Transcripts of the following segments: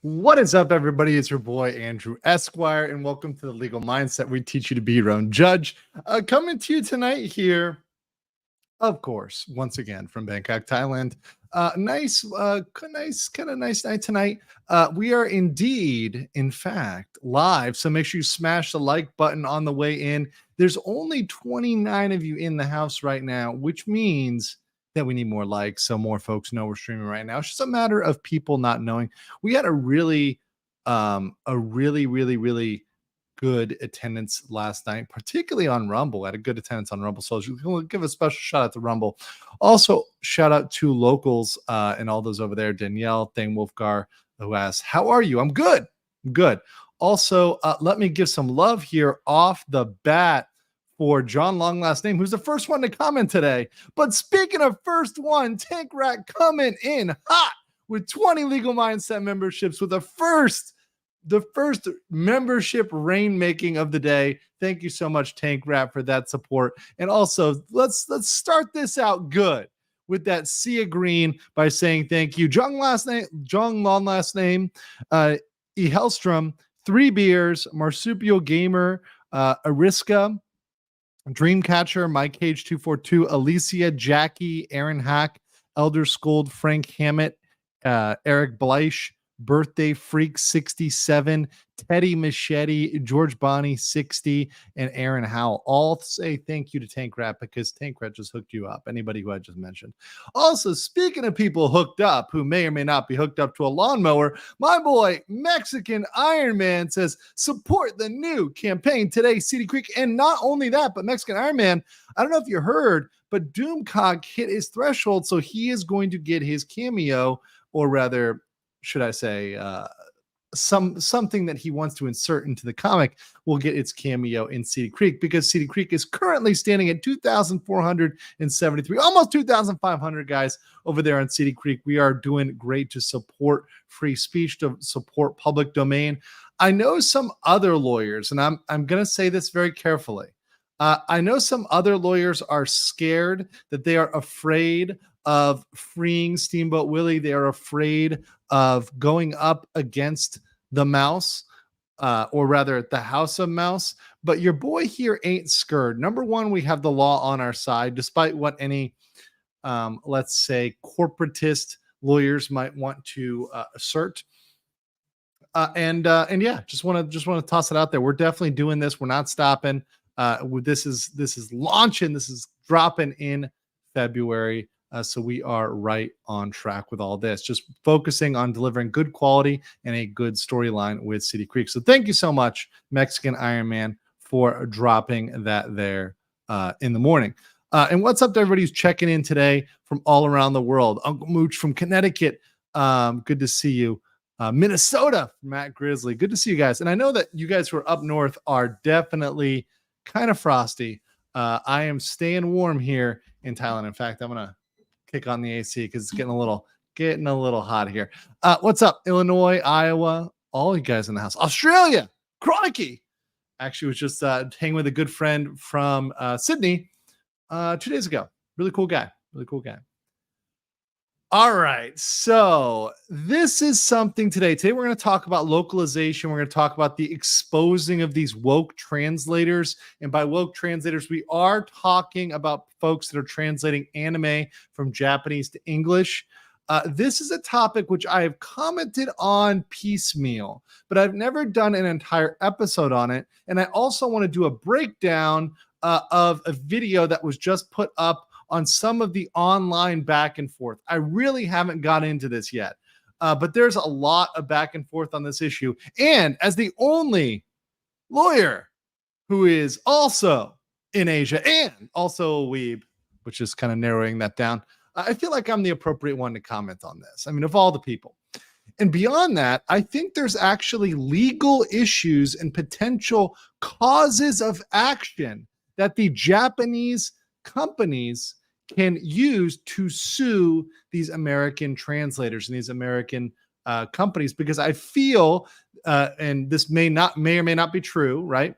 What is up, everybody? It's your boy, Andrew Esquire, and welcome to the Legal Mindset. We teach you to be your own judge. Coming to you tonight here, of course, once again from Bangkok, Thailand. Nice night tonight. We are indeed, in fact, live. So make sure you smash the like button on the way in. There's only 29 of you in the house right now, which means that we need more likes so more folks know we're streaming right now. It's just a matter of people not knowing. We had a really really good attendance last night, particularly on Rumble. I had a good attendance on Rumble, so we'll give a special shout out to Rumble. Also, shout out to locals and all those over there. Danielle, Thing Wolfgar, who asks, "How are you?" I'm good. I'm good. Also, let me give some love here off the bat for John Long last name, who's the first one to comment today. But speaking of first one, Tank Rat coming in hot with 20 Legal Mindset memberships with the first membership rainmaking of the day. Thank you so much, Tank Rat, for that support. And also, let's start this out good with that Sia Green by saying thank you. Jung Long last name, E. Hellstrom, 3 Beers, Marsupial Gamer, Ariska, Dreamcatcher, Mike Cage 242, Alicia, Jackie, Aaron Hack, Elder Scold, Frank Hammett, Eric Bleish, Birthday Freak 67, Teddy Machete, George Bonnie 60, and Aaron Howell. All say thank you to Tank Rat because Tank Rat just hooked you up. Anybody who I just mentioned. Also, speaking of people hooked up who may or may not be hooked up to a lawnmower, my boy Mexican Iron Man says support the new campaign today, Seedy Creek. And not only that, but Mexican Iron Man, I don't know if you heard, but Doomcock hit his threshold, so he is going to get his cameo, or rather, should I say, something that he wants to insert into the comic will get its cameo in Seedy Creek, because Seedy Creek is currently standing at 2,473, almost 2,500 guys over there on Seedy Creek. We are doing great to support free speech, to support public domain. I know some other lawyers, and I'm going to say this very carefully. I know some other lawyers are scared, that they are afraid of freeing Steamboat Willie. They are afraid of going up against the mouse, or rather the House of Mouse. But your boy here ain't scared. Number one, we have the law on our side, despite what any, let's say, corporatist lawyers might want to assert. And yeah, just want to toss it out there. We're definitely doing this. We're not stopping. This is launching. This is dropping in February. So we are right on track with all this, just focusing on delivering good quality and a good storyline with Seedy Creek. So thank you so much, Mexican Iron Man, for dropping that there in the morning. And what's up to everybody who's checking in today from all around the world? Uncle Mooch from Connecticut, good to see you. Minnesota, Matt Grizzly, good to see you guys. And I know that you guys who are up north are definitely kind of frosty. I am staying warm here in Thailand. In fact, I'm gonna kick on the AC because it's getting a little hot here. What's up, Illinois, Iowa, all you guys in the house, Australia, crikey. Actually was just hanging with a good friend from Sydney 2 days ago. Really cool guy. All right, so this is something today. Today we're going to talk about localization. We're going to talk about the exposing of these woke translators. And by woke translators, we are talking about folks that are translating anime from Japanese to English. This is a topic which I have commented on piecemeal, but I've never done an entire episode on it. And I also want to do a breakdown of a video that was just put up on some of the online back and forth. I really haven't got into this yet, but there's a lot of back and forth on this issue. And as the only lawyer who is also in Asia and also a weeb, which is kind of narrowing that down, I feel like I'm the appropriate one to comment on this. I mean, of all the people. And beyond that, I think there's actually legal issues and potential causes of action that the Japanese companies can use to sue these American translators and these American companies, because I feel, and this may or may not be true, right,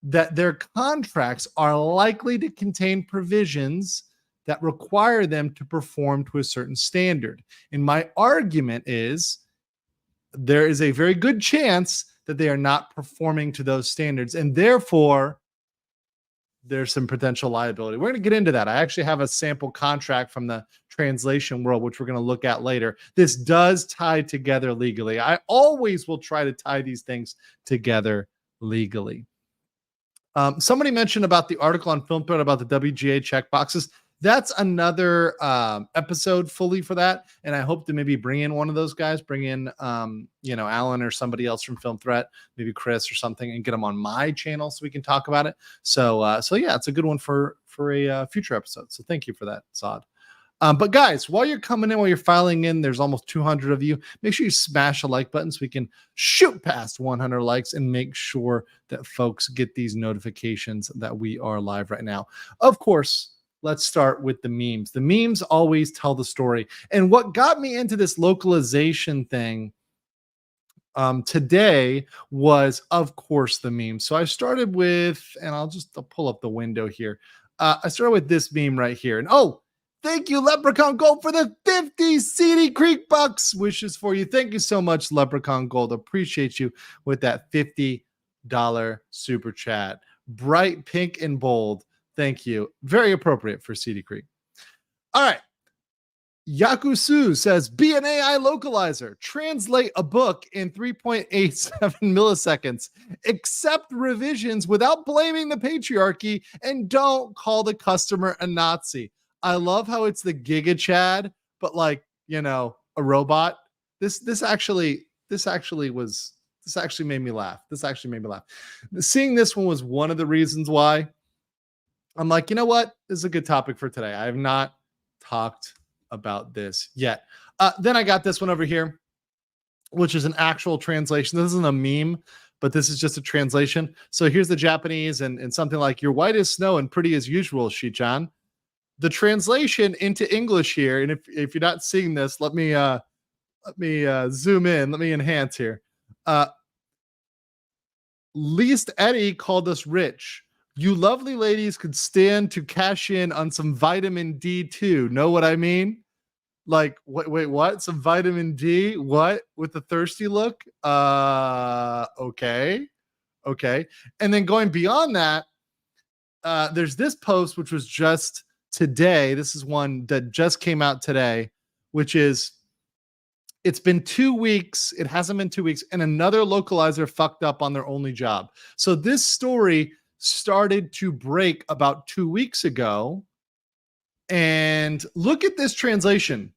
that their contracts are likely to contain provisions that require them to perform to a certain standard. And my argument is there is a very good chance that they are not performing to those standards, and therefore there's some potential liability. We're going to get into that. I actually have a sample contract from the translation world, which we're going to look at later. This does tie together legally. I always will try to tie these things together legally. Somebody mentioned about the article on Film Thread about the WGA checkboxes. That's another episode fully for that. And I hope to maybe bring in one of those guys, bring in, Alan or somebody else from Film Threat, maybe Chris or something, and get them on my channel so we can talk about it. So yeah, it's a good one for a future episode. So thank you for that, Saad. But guys, while you're coming in, while you're filing in, there's almost 200 of you. Make sure you smash the like button so we can shoot past 100 likes and make sure that folks get these notifications that we are live right now. Of course, let's start with the memes. The memes always tell the story. And what got me into this localization thing today was, of course, the memes. So I started with, and I'll pull up the window here. I started with this meme right here. And thank you, Leprechaun Gold, for the 50 Seedy Creek bucks. Wishes for you. Thank you so much, Leprechaun Gold. Appreciate you with that $50 super chat. Bright pink and bold. Thank you. Very appropriate for Seedy Creek. All right. Yakusu says, be an AI localizer. Translate a book in 3.87 milliseconds. Accept revisions without blaming the patriarchy, and don't call the customer a Nazi. I love how it's the Giga Chad, but like, a robot. This actually made me laugh. Seeing this one was one of the reasons why I'm like, you know what? This is a good topic for today. I have not talked about this yet. Then I got this one over here, which is an actual translation. This isn't a meme, but this is just a translation. So here's the Japanese and something like, you're white as snow and pretty as usual, Shi-chan. The translation into English here, and if you're not seeing this, let me zoom in. Let me enhance here. Least Eddie called us rich. You lovely ladies could stand to cash in on some vitamin D too. Know what I mean? Like, wait, what? Some vitamin D? What? With the thirsty look? Okay. And then going beyond that, there's this post, which was just today. This is one that just came out today, which is, it's been 2 weeks. It hasn't been 2 weeks. And another localizer fucked up on their only job. So this story started to break about 2 weeks ago. And look at this translation.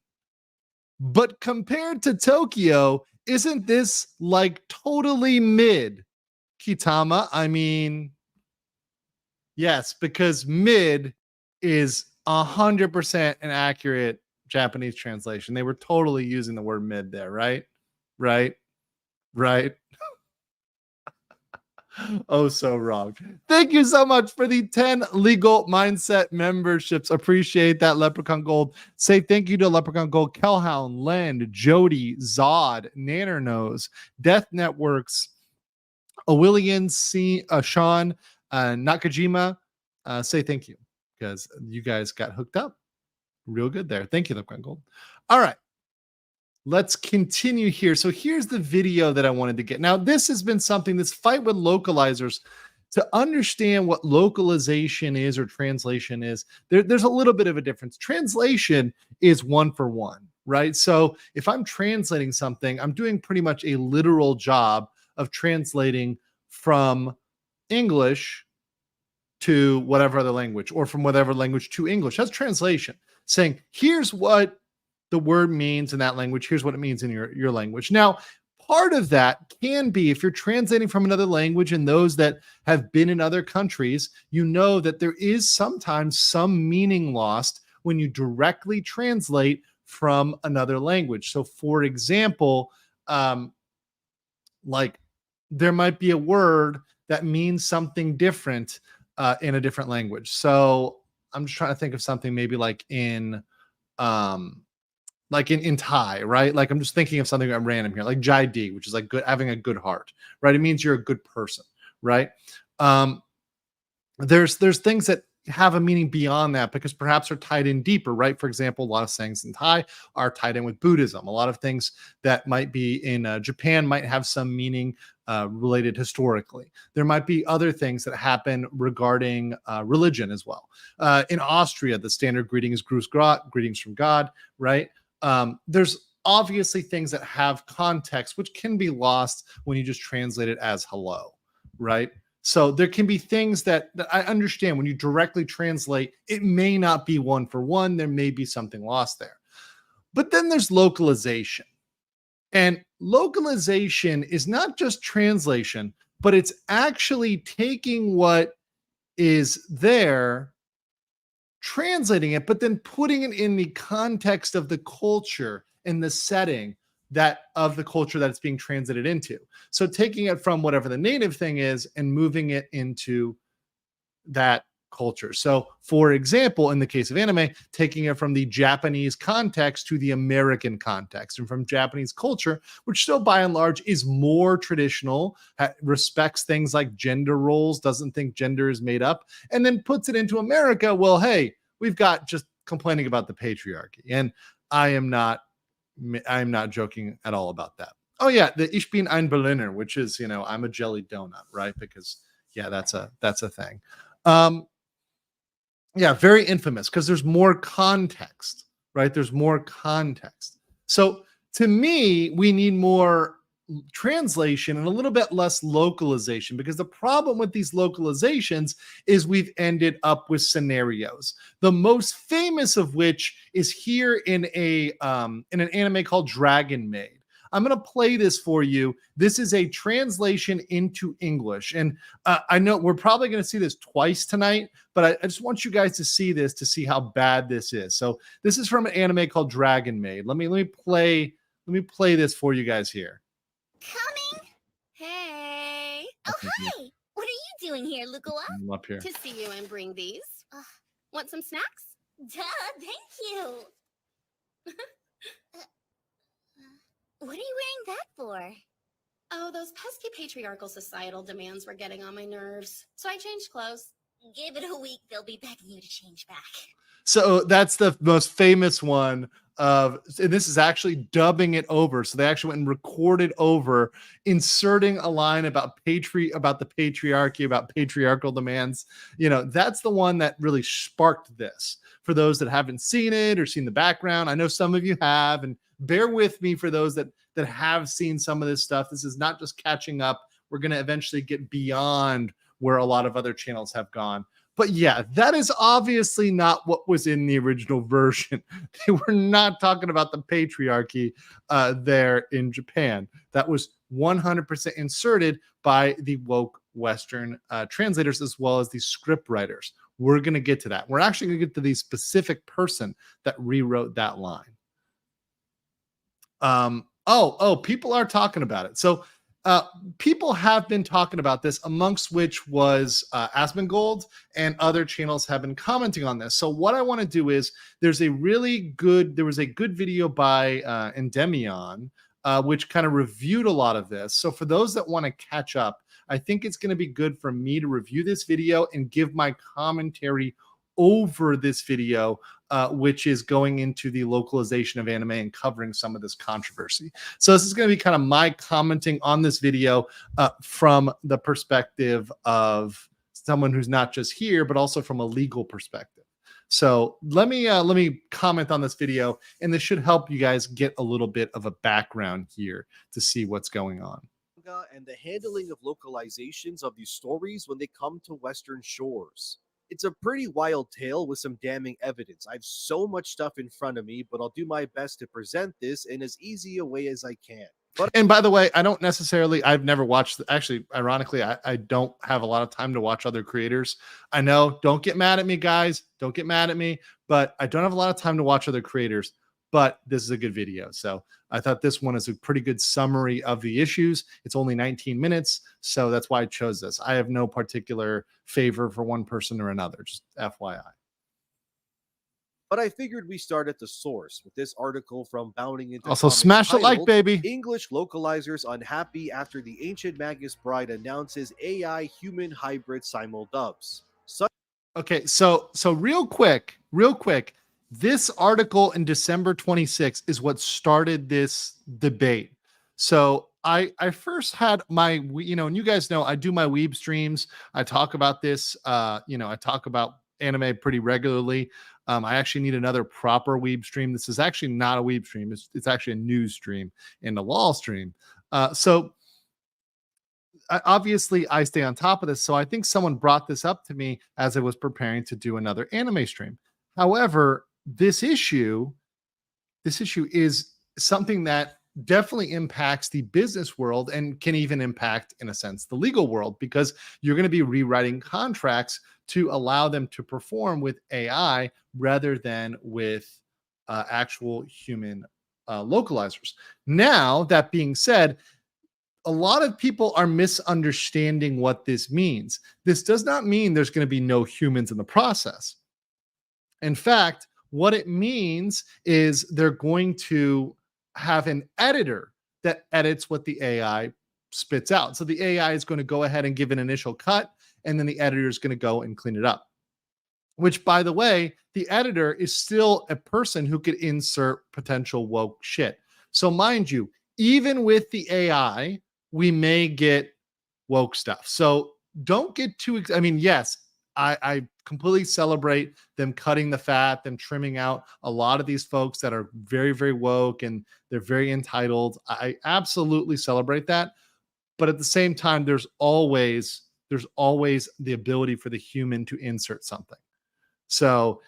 But compared to Tokyo, isn't this like totally mid? Kitama, I mean, yes, because mid is 100% an accurate Japanese translation. They were totally using the word mid there, right? Oh, so wrong. Thank you so much for the 10 Legal Mindset memberships. Appreciate that, Leprechaun Gold. Say thank you to Leprechaun Gold, Kelhound, Len, Jody, Zod, Nanner Nose, Death Networks, Willian, Sean, Nakajima. Say thank you, because you guys got hooked up real good there. Thank you, Leprechaun Gold. All right. Let's continue here. So here's the video that I wanted to get. Now, this has been something, this fight with localizers, to understand what localization is or translation is. There's a little bit of a difference. Translation is one for one, right? So if I'm translating something, I'm doing pretty much a literal job of translating from English to whatever other language, or from whatever language to English. That's translation. Saying, here's what the word means in that language. Here's what it means in your language. Now, part of that can be, if you're translating from another language, and those that have been in other countries, you know that there is sometimes some meaning lost when you directly translate from another language. So for example, like there might be a word that means something different in a different language. So I'm just trying to think of something maybe like in Thai, right? Like I'm just thinking of something at random here, like Jai D, which is like good, having a good heart, right? It means you're a good person, right? There's things that have a meaning beyond that because perhaps are tied in deeper, right? For example, a lot of sayings in Thai are tied in with Buddhism. A lot of things that might be in Japan might have some meaning related historically. There might be other things that happen regarding religion as well. In Austria, the standard greeting is Grüß Gott, greetings from God, right? There's obviously things that have context, which can be lost when you just translate it as hello, right? So there can be things that I understand when you directly translate, it may not be one for one. There may be something lost there. But then there's localization. And localization is not just translation, but it's actually taking what is there, translating it, but then putting it in the context of the culture and the setting that of the culture that it's being translated into. So taking it from whatever the native thing is and moving it into that culture. So for example, in the case of anime, taking it from the Japanese context to the American context and from Japanese culture, which still by and large is more traditional, respects things like gender roles, doesn't think gender is made up, and then puts it into America. Well, hey, we've got just complaining about the patriarchy. And I'm not joking at all about that. Oh yeah, the Ich bin ein Berliner, which is, I'm a jelly donut, right? Because yeah, that's a thing. Yeah, very infamous because there's more context, right? There's more context. So to me, we need more translation and a little bit less localization, because the problem with these localizations is we've ended up with scenarios. The most famous of which is here in an anime called Dragon Maid. I'm going to play this for you. This is a translation into English. And I know we're probably going to see this twice tonight, but I just want you guys to see this to see how bad this is. So this is from an anime called Dragon Maid. Let me play this for you guys here. Coming. Hey. Oh, hi. What are you doing here, Lukua? I'm up here. To see you and bring these. Want some snacks? Duh, thank you. What are you wearing that for? Oh, those pesky patriarchal societal demands were getting on my nerves. So I changed clothes. Give it a week, they'll be begging you to change back. So that's the most famous one and this is actually dubbing it over. So they actually went and recorded over, inserting a line about the patriarchy, about patriarchal demands. That's the one that really sparked this. For those that haven't seen it or seen the background, I know some of you have, and bear with me for those that have seen some of this stuff. This is not just catching up. We're going to eventually get beyond where a lot of other channels have gone. But yeah, that is obviously not what was in the original version. They were not talking about the patriarchy there in Japan. That was 100% inserted by the woke Western translators as well as the script writers. We're going to get to that. We're actually going to get to the specific person that rewrote that line. People are talking about it. So people have been talking about this, amongst which was Asmongold, and other channels have been commenting on this. So what I want to do is there was a good video by Endemion, which kind of reviewed a lot of this. So for those that want to catch up, I think it's going to be good for me to review this video and give my commentary over this video, which is going into the localization of anime and covering some of this controversy. So this is going to be kind of my commenting on this video from the perspective of someone who's not just here, but also from a legal perspective. So let me comment on this video, and this should help you guys get a little bit of a background here to see what's going on. And the handling of localizations of these stories when they come to Western shores. It's a pretty wild tale with some damning evidence. I have so much stuff in front of me, but I'll do my best to present this in as easy a way as I can. And by the way, I've never watched, actually, ironically, I don't have a lot of time to watch other creators. I know, don't get mad at me, guys. Don't get mad at me, but I don't have a lot of time to watch other creators. But this is a good video. So I thought this one is a pretty good summary of the issues. It's only 19 minutes. So that's why I chose this. I have no particular favor for one person or another, just FYI. But I figured we start at the source with this article from Bounding Into Also, Comics smash the like, titled, baby. English localizers unhappy after the Ancient Magus Bride announces AI human hybrid simuldubs. Okay, so real quick, this article in December 26th is what started this debate. So I first had my, and you guys know I do my weeb streams. I talk about this, I talk about anime pretty regularly. I actually need another proper weeb stream. This is actually not a weeb stream. It's actually a news stream and a law stream. So obviously I stay on top of this. So I think someone brought this up to me as I was preparing to do another anime stream. However, this issue is something that definitely impacts the business world and can even impact, in a sense, the legal world, because you're going to be rewriting contracts to allow them to perform with AI rather than with actual human localizers. Now, that being said, a lot of people are misunderstanding what this means. This does not mean there's going to be no humans in the process. In fact, what it means is they're going to have an editor that edits what the AI spits out. So the AI is going to go ahead and give an initial cut, and then the editor is going to go and clean it up. Which, by the way, the editor is still a person who could insert potential woke shit. So mind you, even with the AI, we may get woke stuff. So don't get too, yes, I completely celebrate them cutting the fat, them trimming out a lot of these folks that are very, very woke and they're very entitled. I absolutely celebrate that. But at the same time, there's always the ability for the human to insert something. So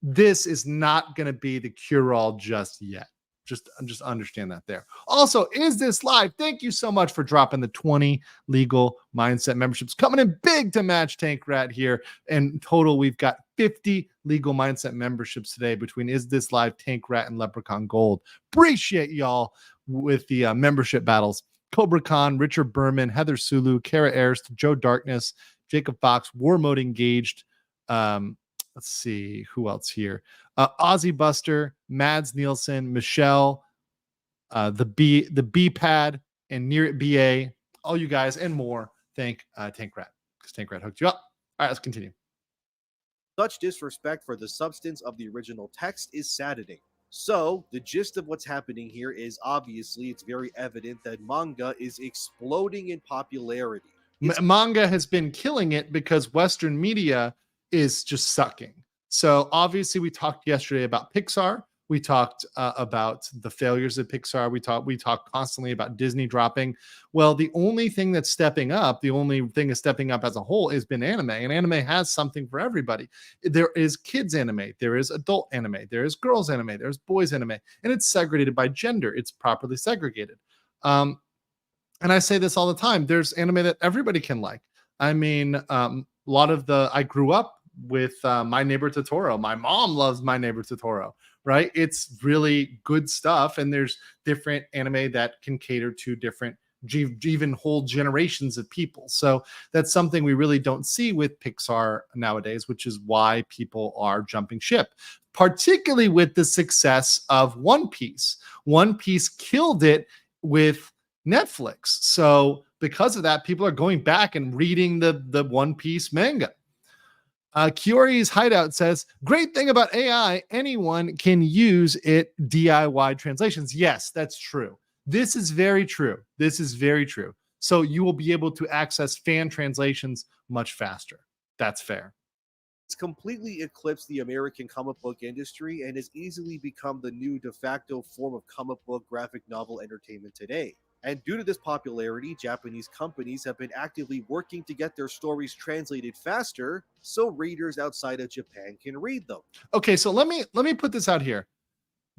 this is not going to be the cure-all just yet. Just understand that there. Also, Is This Live? Thank you so much for dropping the 20 legal mindset memberships. Coming in big to match Tank Rat here. In total, we've got 50 legal mindset memberships today between Is This Live, Tank Rat, and Leprechaun Gold. Appreciate y'all with the membership battles. Cobra Khan, Richard Berman, Heather Sulu, Kara Ayers, Joe Darkness, Jacob Fox, War Mode Engaged. Let's see who else here. Ozzy Buster, Mads Nielsen, Michelle, the B Pad, and Near It BA. All you guys and more. Thank Tank Rat, because Tank Rat hooked you up. All right, let's continue. Such disrespect for the substance of the original text is saddening. So, the gist of what's happening here is obviously it's very evident that manga is exploding in popularity. Manga has been killing it because Western media is just sucking. So obviously we talked yesterday about Pixar. We talked about the failures of Pixar. We talked constantly about Disney dropping. Well, the only thing that's stepping up, as a whole, has been anime. And anime has something for everybody. There is kids anime. There is adult anime. There is girls anime. There's boys anime. And it's segregated by gender. It's properly segregated. And I say this all the time. There's anime that everybody can like. I grew up with My Neighbor Totoro. My mom loves My Neighbor Totoro, right? It's really good stuff. And there's different anime that can cater to different, even whole generations of people. So that's something we really don't see with Pixar nowadays, which is why people are jumping ship, particularly with the success of One Piece. One Piece killed it with Netflix. So because of that, people are going back and reading the One Piece manga. Kiori's Hideout says, great thing about AI, anyone can use it DIY translations. Yes, that's true. This is very true. So you will be able to access fan translations much faster. That's fair. It's completely eclipsed the American comic book industry and has easily become the new de facto form of comic book graphic novel entertainment today. And due to this popularity, Japanese companies have been actively working to get their stories translated faster so readers outside of Japan can read them. Okay, so let me put this out here.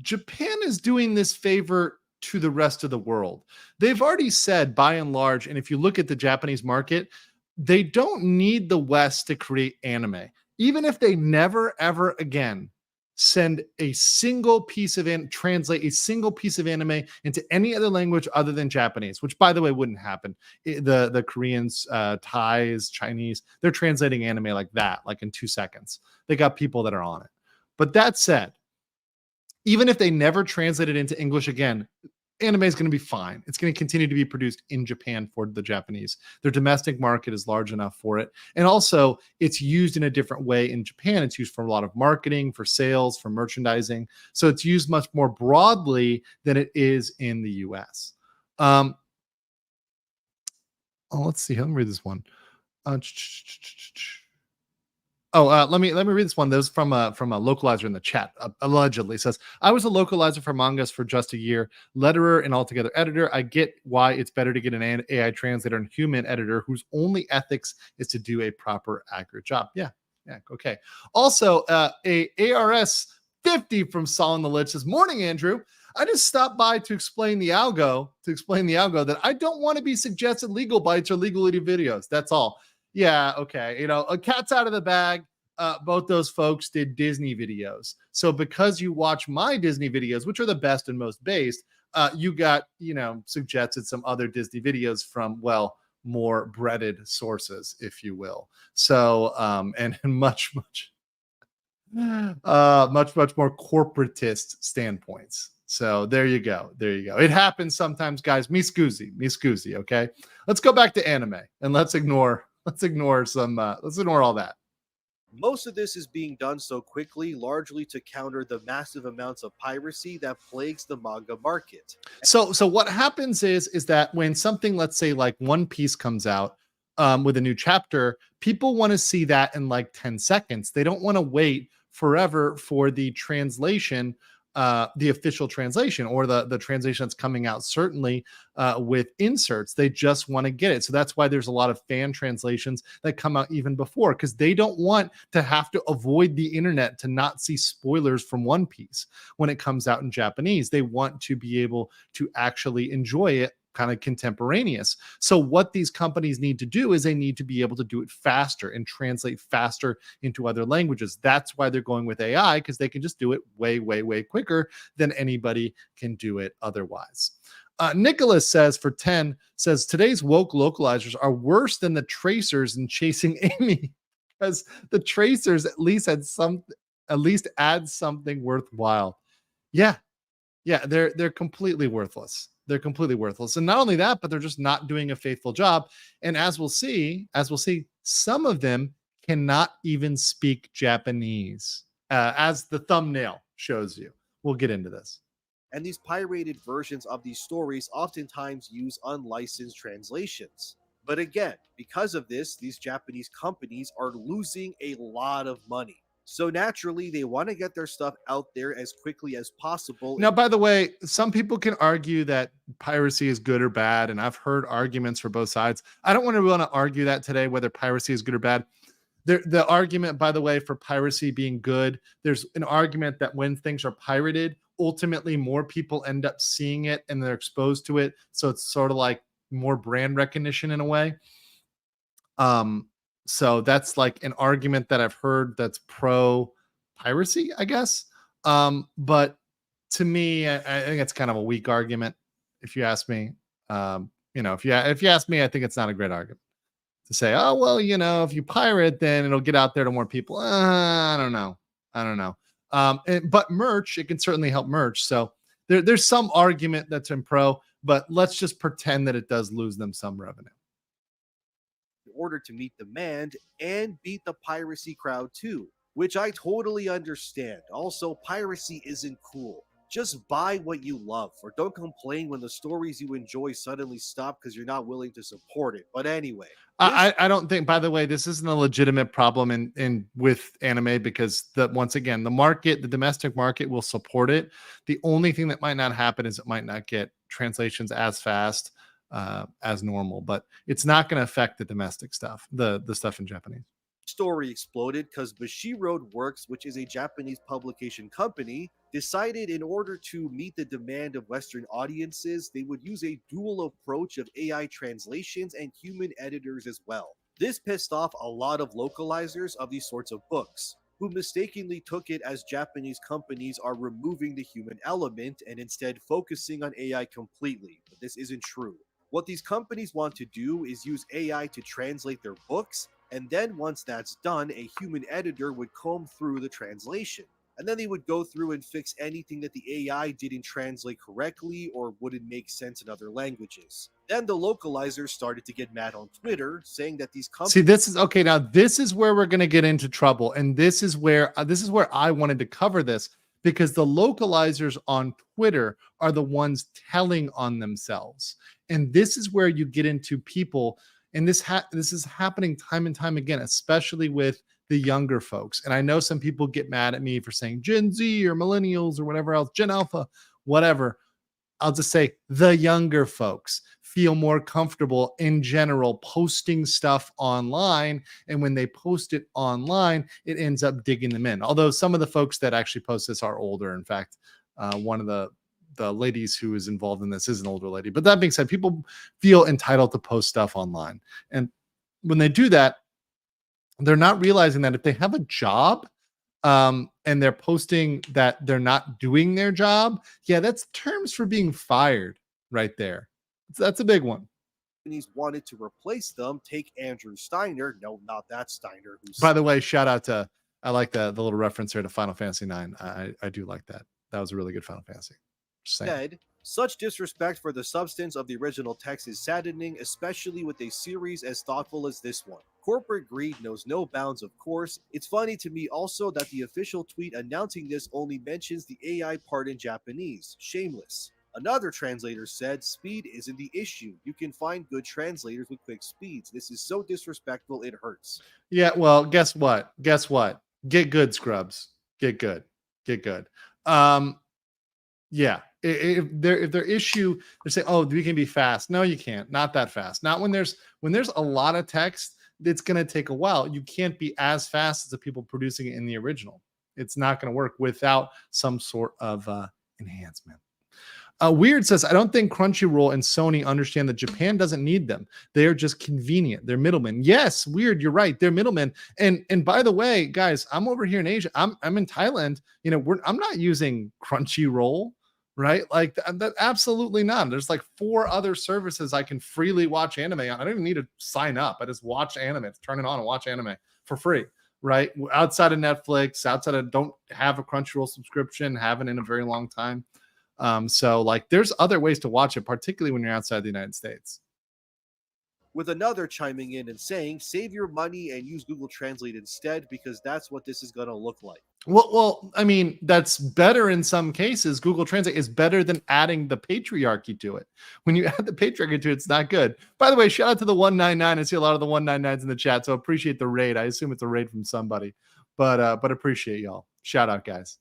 Japan is doing this favor to the rest of the world. They've already said, by and large, and if you look at the Japanese market, they don't need the West to create anime. Even if they never, ever again send a single piece of translate a single piece of anime into any other language other than Japanese, which, by the way, wouldn't happen. The Koreans, Thais, Chinese, they're translating anime like that, like in 2 seconds. They got people that are on it. But that said, even if they never translate it into English again, anime is going to be fine. It's going to continue to be produced in Japan for the Japanese. Their domestic market is large enough for it. And also, it's used in a different way in Japan. It's used for a lot of marketing, for sales, for merchandising. So it's used much more broadly than it is in the US. Let's see. Let me read this one. Let me read this one. This is from a localizer in the chat. Allegedly says, "I was a localizer for mangas for just a year, letterer and altogether editor. I get why it's better to get an AI translator and human editor whose only ethics is to do a proper, accurate job." Yeah, okay. Also, a ARS 50 from Solon the Lich says, "Morning, Andrew. I just stopped by to explain the algo that I don't want to be suggested legal bites or legally videos. That's all." Yeah, okay. A cat's out of the bag. Both those folks did Disney videos. So because you watch my Disney videos, which are the best and most based, you got, suggested some other Disney videos from, well, more breaded sources, if you will. So, and much more corporatist standpoints. So there you go. It happens sometimes, guys. Me scusi. Okay. Let's go back to anime and let's ignore all that. Most of this is being done so quickly, largely to counter the massive amounts of piracy that plagues the manga market. So what happens is that when something, let's say like One Piece comes out with a new chapter, people want to see that in like 10 seconds. They don't want to wait forever for the translation, the official translation, or the translation that's coming out, certainly with inserts. They just want to get it. So that's why there's a lot of fan translations that come out even before, because they don't want to have to avoid the internet to not see spoilers from One Piece when it comes out in Japanese. They want to be able to actually enjoy it kind of contemporaneous. So what these companies need to do is they need to be able to do it faster and translate faster into other languages. That's why they're going with AI, because they can just do it way, way, way quicker than anybody can do it otherwise. Nicholas says, for 10, says, "Today's woke localizers are worse than the tracers in Chasing Amy, because the tracers at least add something worthwhile." Yeah, they're completely worthless. They're completely worthless. And not only that, but they're just not doing a faithful job. And as we'll see, some of them cannot even speak Japanese, as the thumbnail shows you. We'll get into this. And these pirated versions of these stories oftentimes use unlicensed translations. But again, because of this, these Japanese companies are losing a lot of money. So naturally, they want to get their stuff out there as quickly as possible. Now, by the way, some people can argue that piracy is good or bad, and I've heard arguments for both sides. I don't want to argue that today, whether piracy is good or bad. The argument, by the way, for piracy being good, there's an argument that when things are pirated, ultimately more people end up seeing it and they're exposed to it. So it's sort of like more brand recognition in a way. So that's like an argument that I've heard that's pro piracy, I guess. But to me, I think it's kind of a weak argument, if you ask me. If you ask me, I think it's not a great argument to say, oh, well, if you pirate, then it'll get out there to more people. I don't know. But merch, it can certainly help merch. So there's some argument that's in pro, but let's just pretend that it does lose them some revenue. In order to meet demand and beat the piracy crowd too, which I totally understand. Also, piracy isn't cool. Just buy what you love, or don't complain when the stories you enjoy suddenly stop because you're not willing to support it. But anyway, I don't think, by the way, this isn't a legitimate problem in with anime, because once again, the domestic market will support it. The only thing that might not happen is it might not get translations as fast as normal, but it's not going to affect the domestic stuff, the stuff in Japanese. Story exploded because Bushiroad Works, which is a Japanese publication company, decided in order to meet the demand of Western audiences, they would use a dual approach of AI translations and human editors as well. This pissed off a lot of localizers of these sorts of books, who mistakenly took it as Japanese companies are removing the human element and instead focusing on AI completely, but this isn't true. What these companies want to do is use AI to translate their books, and then once that's done, a human editor would comb through the translation. And then they would go through and fix anything that the AI didn't translate correctly or wouldn't make sense in other languages. Then the localizers started to get mad on Twitter, saying that these companies. See, this is okay. Now, this is where we're going to get into trouble, and this is where I wanted to cover this, because the localizers on Twitter are the ones telling on themselves, and this is where you get into people, and this is happening time and time again, especially with the younger folks. And I know some people get mad at me for saying Gen Z or millennials or whatever else, Gen Alpha, whatever. I'll just say the younger folks feel more comfortable in general posting stuff online. And when they post it online, it ends up digging them in. Although some of the folks that actually post this are older. In fact, one of the ladies who is involved in this is an older lady. But that being said, people feel entitled to post stuff online. And when they do that, they're not realizing that if they have a job, and they're posting that they're not doing their job, yeah, that's terms for being fired right there. That's a big one. Companies wanted to replace them. Take Andrew Steiner. No, not that Steiner. By the way, shout out to, I like the little reference here to Final Fantasy 9. I do like that. That was a really good Final Fantasy. Just saying. Said, such disrespect for the substance of the original text is saddening, especially with a series as thoughtful as this one. Corporate greed knows no bounds, of course. It's funny to me also that the official tweet announcing this only mentions the AI part in Japanese. Shameless. Another translator said, speed isn't the issue. You can find good translators with quick speeds. This is so disrespectful, it hurts. Yeah, well, guess what? Get good, scrubs. Get good. Yeah. If their issue, they say, oh, we can be fast. No, you can't. Not that fast. Not when there's a lot of text. It's going to take a while. You can't be as fast as the people producing it in the original. It's not going to work without some sort of enhancement. Weird says, I don't think Crunchyroll and Sony understand that Japan doesn't need them. They are just convenient. They're middlemen. Yes, Weird, you're right. They're middlemen. And by the way, guys, I'm over here in Asia. I'm in Thailand. You know, I'm not using Crunchyroll, right? Like that, absolutely not. There's like 4 other services I can freely watch anime on. I don't even need to sign up. I just watch anime, turn it on and watch anime for free, right? Outside of Netflix, don't have a Crunchyroll subscription, haven't in a very long time. So like there's other ways to watch it, particularly when you're outside the United States. With another chiming in and saying, save your money and use Google Translate instead, because that's what this is going to look like. Well, I mean, that's better in some cases. Google Translate is better than adding the patriarchy to it. When you add the patriarchy to it, it's not good. By the way, shout out to the 199. I see a lot of the 199s in the chat, so appreciate the raid. I assume it's a raid from somebody, but appreciate y'all. Shout out, guys.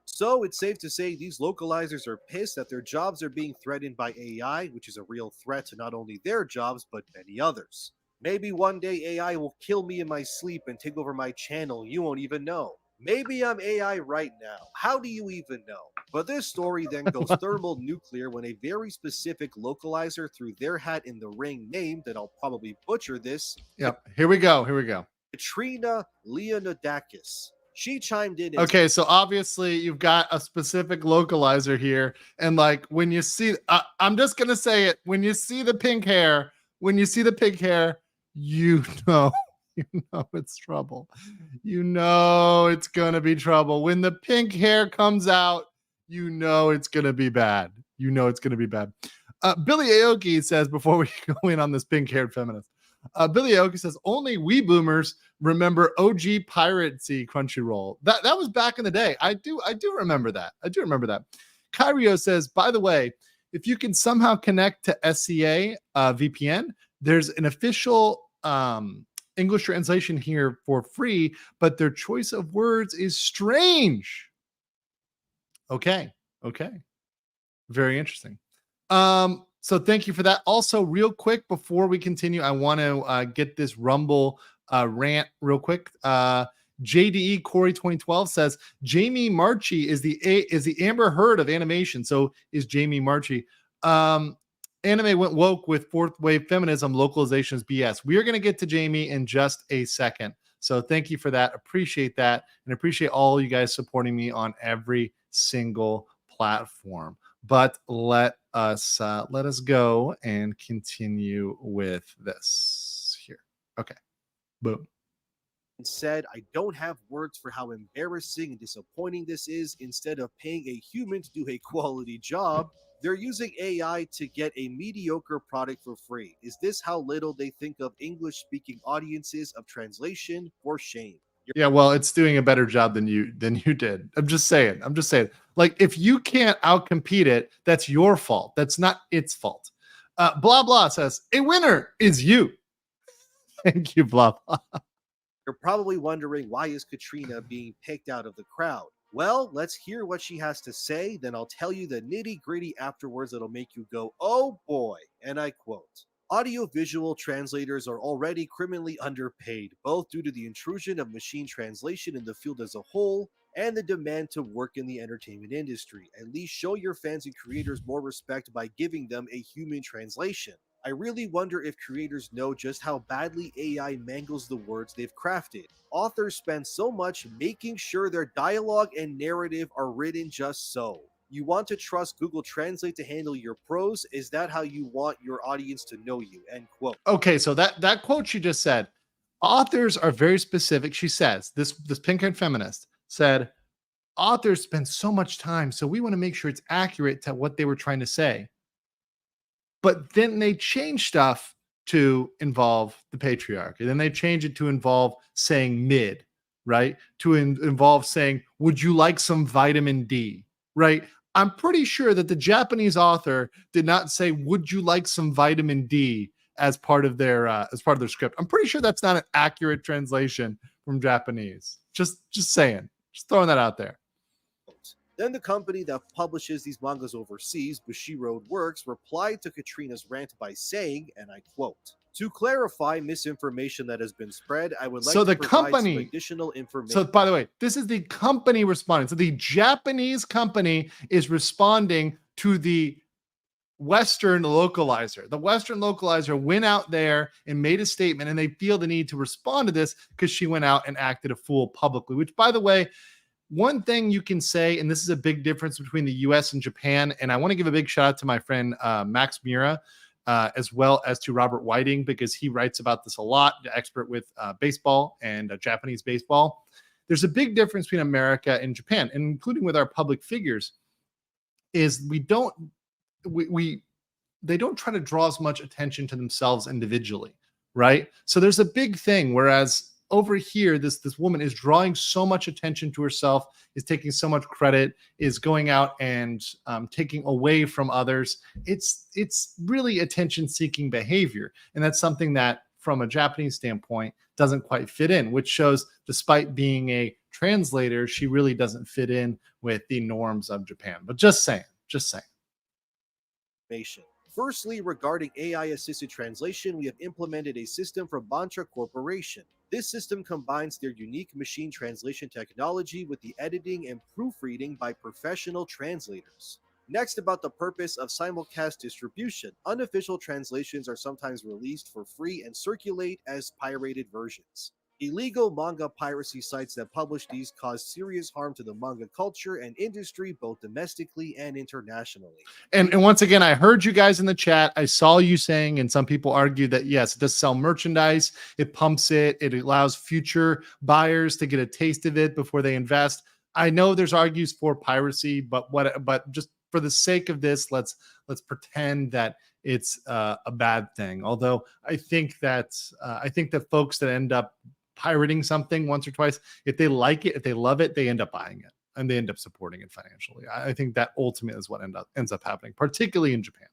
So it's safe to say these localizers are pissed that their jobs are being threatened by AI, which is a real threat to not only their jobs, but many others. Maybe one day AI will kill me in my sleep and take over my channel. You won't even know. Maybe I'm AI right now. How do you even know? But this story then goes thermonuclear when a very specific localizer threw their hat in the ring named, and I'll probably butcher this. Yep. Here we go. Katrina Leonidakis. She chimed in. Okay, so obviously you've got a specific localizer here. And like when you see, I'm just going to say it. When you see the pink hair, you know it's trouble. You know it's going to be trouble. When the pink hair comes out, you know it's going to be bad. Billy Aoki says, before we go in on this pink-haired feminist, Billy Aoki says, only we boomers remember OG piracy Crunchyroll. That was back in the day. I do remember that. Kyrio says, by the way, if you can somehow connect to SCA VPN, there's an official English translation here for free, but their choice of words is strange. Okay. Very interesting. So thank you for that. Also, real quick, before we continue, I want to get this Rumble rant real quick. JDE Corey 2012 says Jamie Marchi is the Amber Heard of animation. So is Jamie Marchi. Anime went woke with fourth wave feminism. Localization is BS. We are going to get to Jamie in just a second. So thank you for that. Appreciate that. And appreciate all you guys supporting me on every single platform. But let us go and continue with this here. Okay. Boom. and said, I don't have words for how embarrassing and disappointing this is. Instead of paying a human to do a quality job, they're using AI to get a mediocre product for free. Is this how little they think of English speaking audiences of translation? For shame. Yeah, well, it's doing a better job than you did. I'm just saying. Like, if you can't outcompete it, that's your fault. That's not its fault. Blah blah says a winner is you. Thank you, blah blah. You're probably wondering, why is Katrina being picked out of the crowd? Well, let's hear what she has to say, then I'll tell you the nitty gritty afterwards that'll make you go, oh boy. And I quote, audiovisual translators are already criminally underpaid, both due to the intrusion of machine translation in the field as a whole and the demand to work in the entertainment industry. At least show your fans and creators more respect by giving them a human translation. I really wonder if creators know just how badly AI mangles the words they've crafted. Authors spend so much making sure their dialogue and narrative are written just so. You want to trust Google Translate to handle your prose? Is that how you want your audience to know you? End quote. Okay, so that quote she just said, authors are very specific. She says, this pink-haired feminist said, authors spend so much time, so we want to make sure it's accurate to what they were trying to say. But then they change stuff to involve the patriarchy. Then they change it to involve saying mid, right? To involve saying, would you like some vitamin D, right? I'm pretty sure that the Japanese author did not say, would you like some vitamin D as part of their script. I'm pretty sure that's not an accurate translation from Japanese. Just saying. Just throwing that out there. Then the company that publishes these mangas overseas, Bushiroad Works, replied to Katrina's rant by saying, and I quote, to clarify misinformation that has been spread, I would like to provide some additional information. So, by the way, this is the company responding. So the Japanese company is responding to the Western localizer. The Western localizer went out there and made a statement, and they feel the need to respond to this because she went out and acted a fool publicly, which, by the way, one thing you can say, and this is a big difference between the US and Japan, and I want to give a big shout out to my friend Max Mira, as well as to Robert Whiting, because he writes about this a lot, the expert with baseball and Japanese baseball. There's a big difference between America and Japan, and including with our public figures, is they don't try to draw as much attention to themselves individually, right? So there's a big thing, whereas over here, this woman is drawing so much attention to herself, is taking so much credit, is going out and taking away from others. It's really attention-seeking behavior, and that's something that, from a Japanese standpoint, doesn't quite fit in, which shows, despite being a translator, she really doesn't fit in with the norms of Japan. But just saying. Firstly, regarding AI-assisted translation, we have implemented a system from Mantra Corporation. This system combines their unique machine translation technology with the editing and proofreading by professional translators. Next, about the purpose of simulcast distribution. Unofficial translations are sometimes released for free and circulate as pirated versions. Illegal manga piracy sites that publish these cause serious harm to the manga culture and industry, both domestically and internationally. And once again, I heard you guys in the chat. I saw you saying, and some people argue that, yes, it does sell merchandise. It pumps it. It allows future buyers to get a taste of it before they invest. I know there's arguments for piracy, but just for the sake of this, let's pretend that it's a bad thing. Although I think that folks that end up pirating something once or twice, if they like it, if they love it, they end up buying it and they end up supporting it financially. I think that ultimately is what ends up happening, particularly in Japan.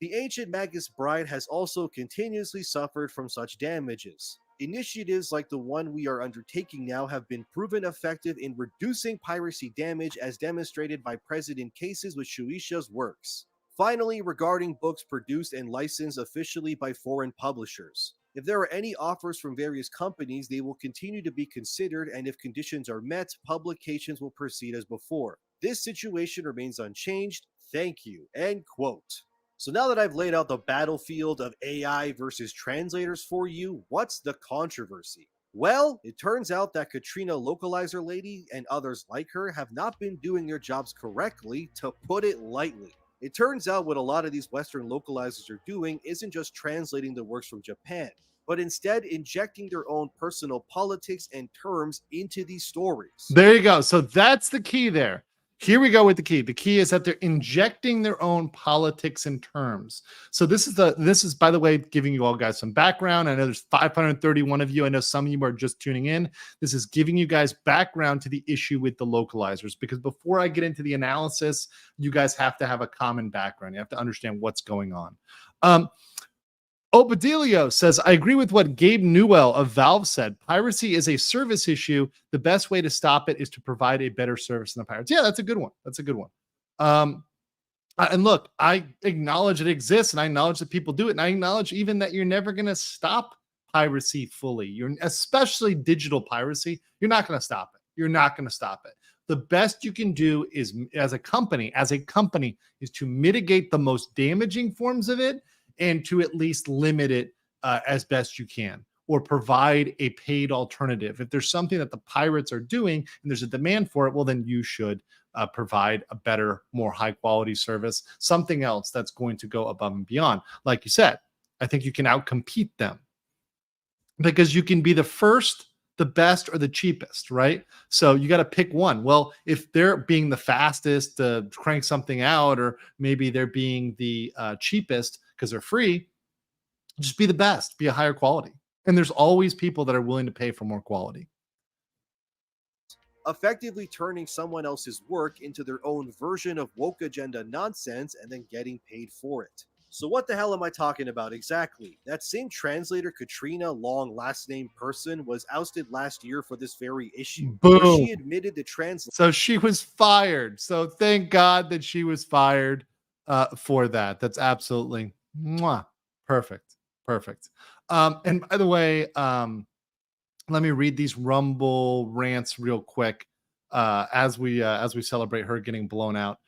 The ancient Magus Bride has also continuously suffered from such damages. Initiatives like the one we are undertaking now have been proven effective in reducing piracy damage, as demonstrated by precedent cases with Shueisha's works. Finally, regarding books produced and licensed officially by foreign publishers. If there are any offers from various companies, they will continue to be considered, and if conditions are met, publications will proceed as before. This situation remains unchanged. Thank you. End quote. So now that I've laid out the battlefield of AI versus translators for you, what's the controversy? Well, it turns out that Katrina Localizer Lady and others like her have not been doing their jobs correctly, to put it lightly. It turns out what a lot of these Western localizers are doing isn't just translating the works from Japan. but instead injecting their own personal politics and terms into these stories. There you go. So that's the key there. Here we go with the key. The key is that they're injecting their own politics and terms. So this is, by the way, giving you all guys some background. I know there's 531 of you. I know some of you are just tuning in. This is giving you guys background to the issue with the localizers, because before I get into the analysis, you guys have to have a common background. You have to understand what's going on. Obadilio says, I agree with what Gabe Newell of Valve said. Piracy is a service issue. The best way to stop it is to provide a better service than the pirates. Yeah, that's a good one. That's a good one. And look, I acknowledge it exists, and I acknowledge that people do it, and I acknowledge even that you're never going to stop piracy fully. You're especially digital piracy. You're not going to stop it. You're not going to stop it. The best you can do is, as a company, is to mitigate the most damaging forms of it, and to at least limit it as best you can, or provide a paid alternative. If there's something that the pirates are doing and there's a demand for it, well, then you should provide a better, more high quality service, something else that's going to go above and beyond. Like you said, I think you can outcompete them, because you can be the first, the best, or the cheapest, right? So you got to pick one. Well, if they're being the fastest to crank something out, or maybe they're being the cheapest because they're free, just be the best, be a higher quality. And there's always people that are willing to pay for more quality. Effectively turning someone else's work into their own version of woke agenda nonsense and then getting paid for it. So what the hell am I talking about exactly? That same translator, Katrina Long last name person, was ousted last year for this very issue. Boom. Where she admitted the So she was fired. So thank God that she was fired for that. That's absolutely perfect. Perfect. And by the way, let me read these Rumble rants real quick as we celebrate her getting blown out.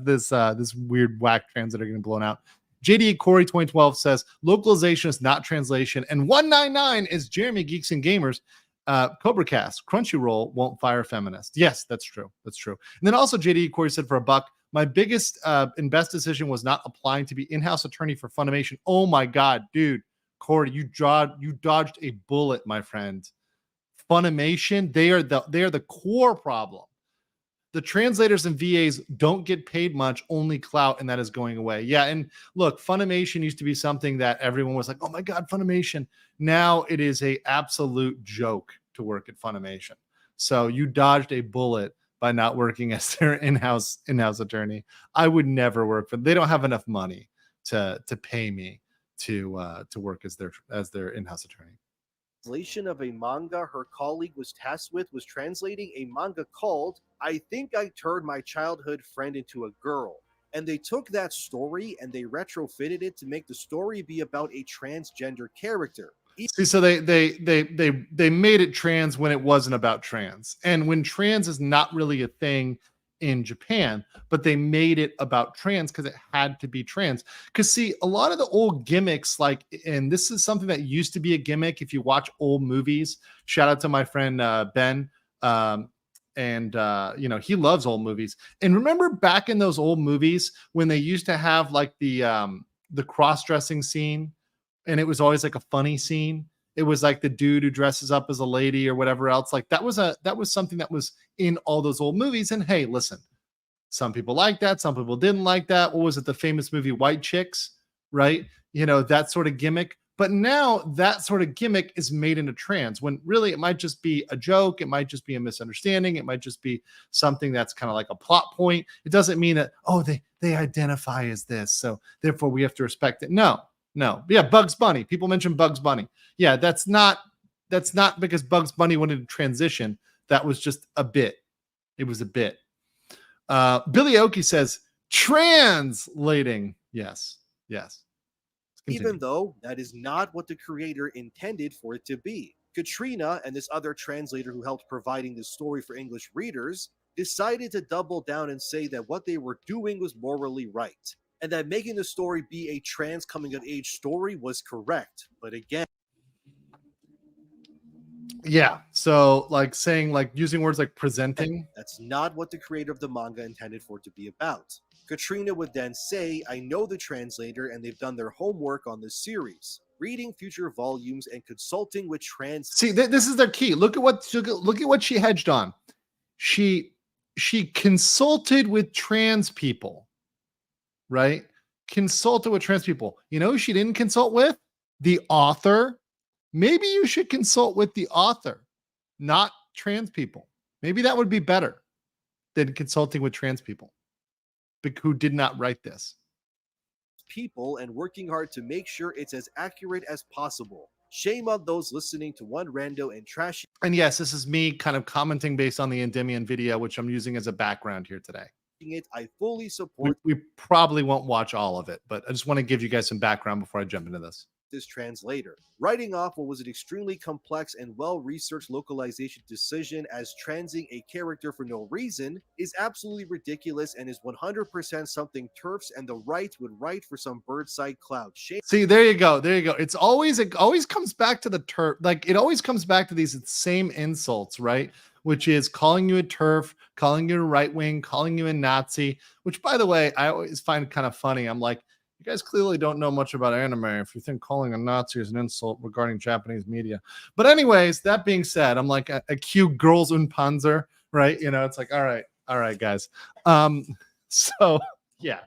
This weird whack translator getting blown out. JD Corey 2012 says localization is not translation, and 199 is Jeremy Geeks and Gamers. CobraCast, Crunchyroll won't fire feminists. Yes, that's true. That's true. And then also JD Corey said, for a buck, my biggest and best decision was not applying to be in-house attorney for Funimation. Oh my God, dude, Corey, you dodged a bullet, my friend. Funimation, they are the core problem. The translators and VAs don't get paid much, only clout, and that is going away. Yeah, and look, Funimation used to be something that everyone was like, oh my God, Funimation. Now it is a absolute joke to work at Funimation. So you dodged a bullet by not working as their in-house attorney. I would never work for them. They don't have enough money to pay me to work as their in-house attorney. Translation of a manga her colleague was tasked with was translating a manga called I Think I Turned My Childhood Friend Into a Girl. And they took that story and they retrofitted it to make the story be about a transgender character. See, so they made it trans when it wasn't about trans, and when trans is not really a thing in Japan, but they made it about trans because it had to be trans. Because see, a lot of the old gimmicks, like, and this is something that used to be a gimmick. If you watch old movies, shout out to my friend Ben, and he loves old movies. And remember back in those old movies when they used to have like the cross-dressing scene, and it was always like a funny scene. It was like the dude who dresses up as a lady or whatever else. Like that was something that was in all those old movies. And hey, listen, some people like that. Some people didn't like that. What was it? The famous movie White Chicks, right? That sort of gimmick. But now that sort of gimmick is made into trans, when really it might just be a joke. It might just be a misunderstanding. It might just be something that's kind of like a plot point. It doesn't mean that, oh, they identify as this, so therefore we have to respect it. No. Yeah, Bugs Bunny. People mention Bugs Bunny. Yeah, that's not because Bugs Bunny wanted to transition. That was just a bit. It was a bit. Billy Oki says translating. Yes. Even though that is not what the creator intended for it to be. Katrina and this other translator who helped providing the story for English readers decided to double down and say that what they were doing was morally right, and that making the story be a trans coming of age story was correct. But again, yeah, so like saying, like using words like presenting, that's not what the creator of the manga intended for it to be about. Katrina would then say, I know the translator and they've done their homework on this series. reading future volumes, and consulting with See, this is their key. Look at what she hedged on. She consulted with trans people, right? Consulted with trans people. You know who she didn't consult with? The author. Maybe you should consult with the author, not trans people. Maybe that would be better than consulting with trans people who did not write this. people and working hard to make sure it's as accurate as possible. Shame on those listening to one rando and trashy. And yes, this is me kind of commenting based on the Endymion video, which I'm using as a background here today. It. I fully support We probably won't watch all of it, but I just want to give you guys some background before I jump into this. this translator, writing off what was an extremely complex and well-researched localization decision as transing a character for no reason is absolutely ridiculous and is 100% something TERFs and the right would write for some birdside cloud. Shame. See, there you go. It always comes back to the TERF. Like it always comes back to these same insults, right? Which is calling you a TERF, calling you a right wing, calling you a Nazi, which by the way, I always find kind of funny. I'm like, you guys clearly don't know much about anime if you think calling a Nazi is an insult regarding Japanese media. But anyways, that being said, I'm like a cute girls und Panzer, right? You know, it's like, all right, guys. So yeah.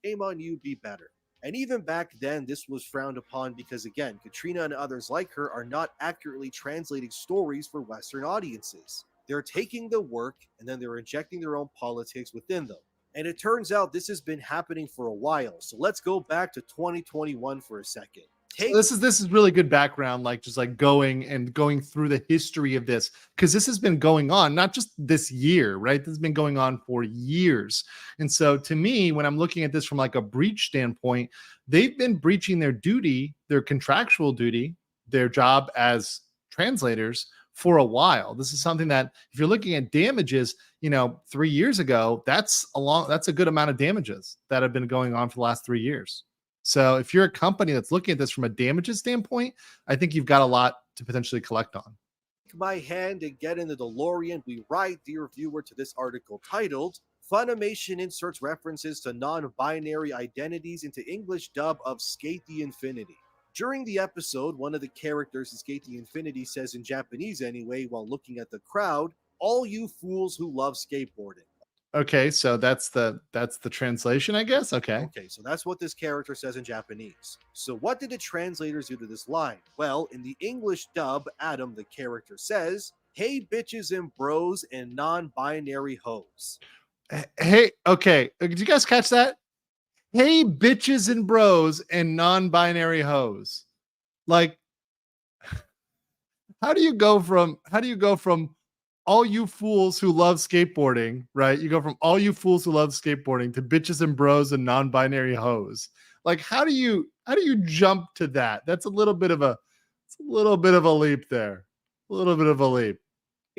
Shame on you, be better. And even back then, this was frowned upon because, again, Katrina and others like her are not accurately translating stories for Western audiences. They're taking the work and then they're injecting their own politics within them. And it turns out this has been happening for a while. So let's go back to 2021 for a second. This is really good background, like just like going through the history of this, because this has been going on not just this year, right? This has been going on for years. And so to me, when I'm looking at this from like a breach standpoint, they've been breaching their duty, their contractual duty, their job as translators for a while. This is something that if you're looking at damages, 3 years ago, that's a good amount of damages that have been going on for the last 3 years. So if you're a company that's looking at this from a damages standpoint, I think you've got a lot to potentially collect on. Take my hand and get in the DeLorean. We ride, dear viewer, to this article titled Funimation inserts references to non-binary identities into English dub of Skate the Infinity. During the episode, one of the characters in Skate the Infinity says in Japanese anyway, while looking at the crowd, "All you fools who love skateboarding." Okay, so that's the translation, I guess. Okay, so that's what this character says in Japanese. So what did the translators do to this line? Well, in the English dub, Adam, the character, says, "Hey bitches and bros and non-binary hoes." Hey, okay, did you guys catch that? Hey bitches and bros and non-binary hoes. Like, how do you go from all you fools who love skateboarding, right? You go from all you fools who love skateboarding to bitches and bros and non-binary hoes. Like, how do you jump to that? That's a little bit of a leap there. A little bit of a leap.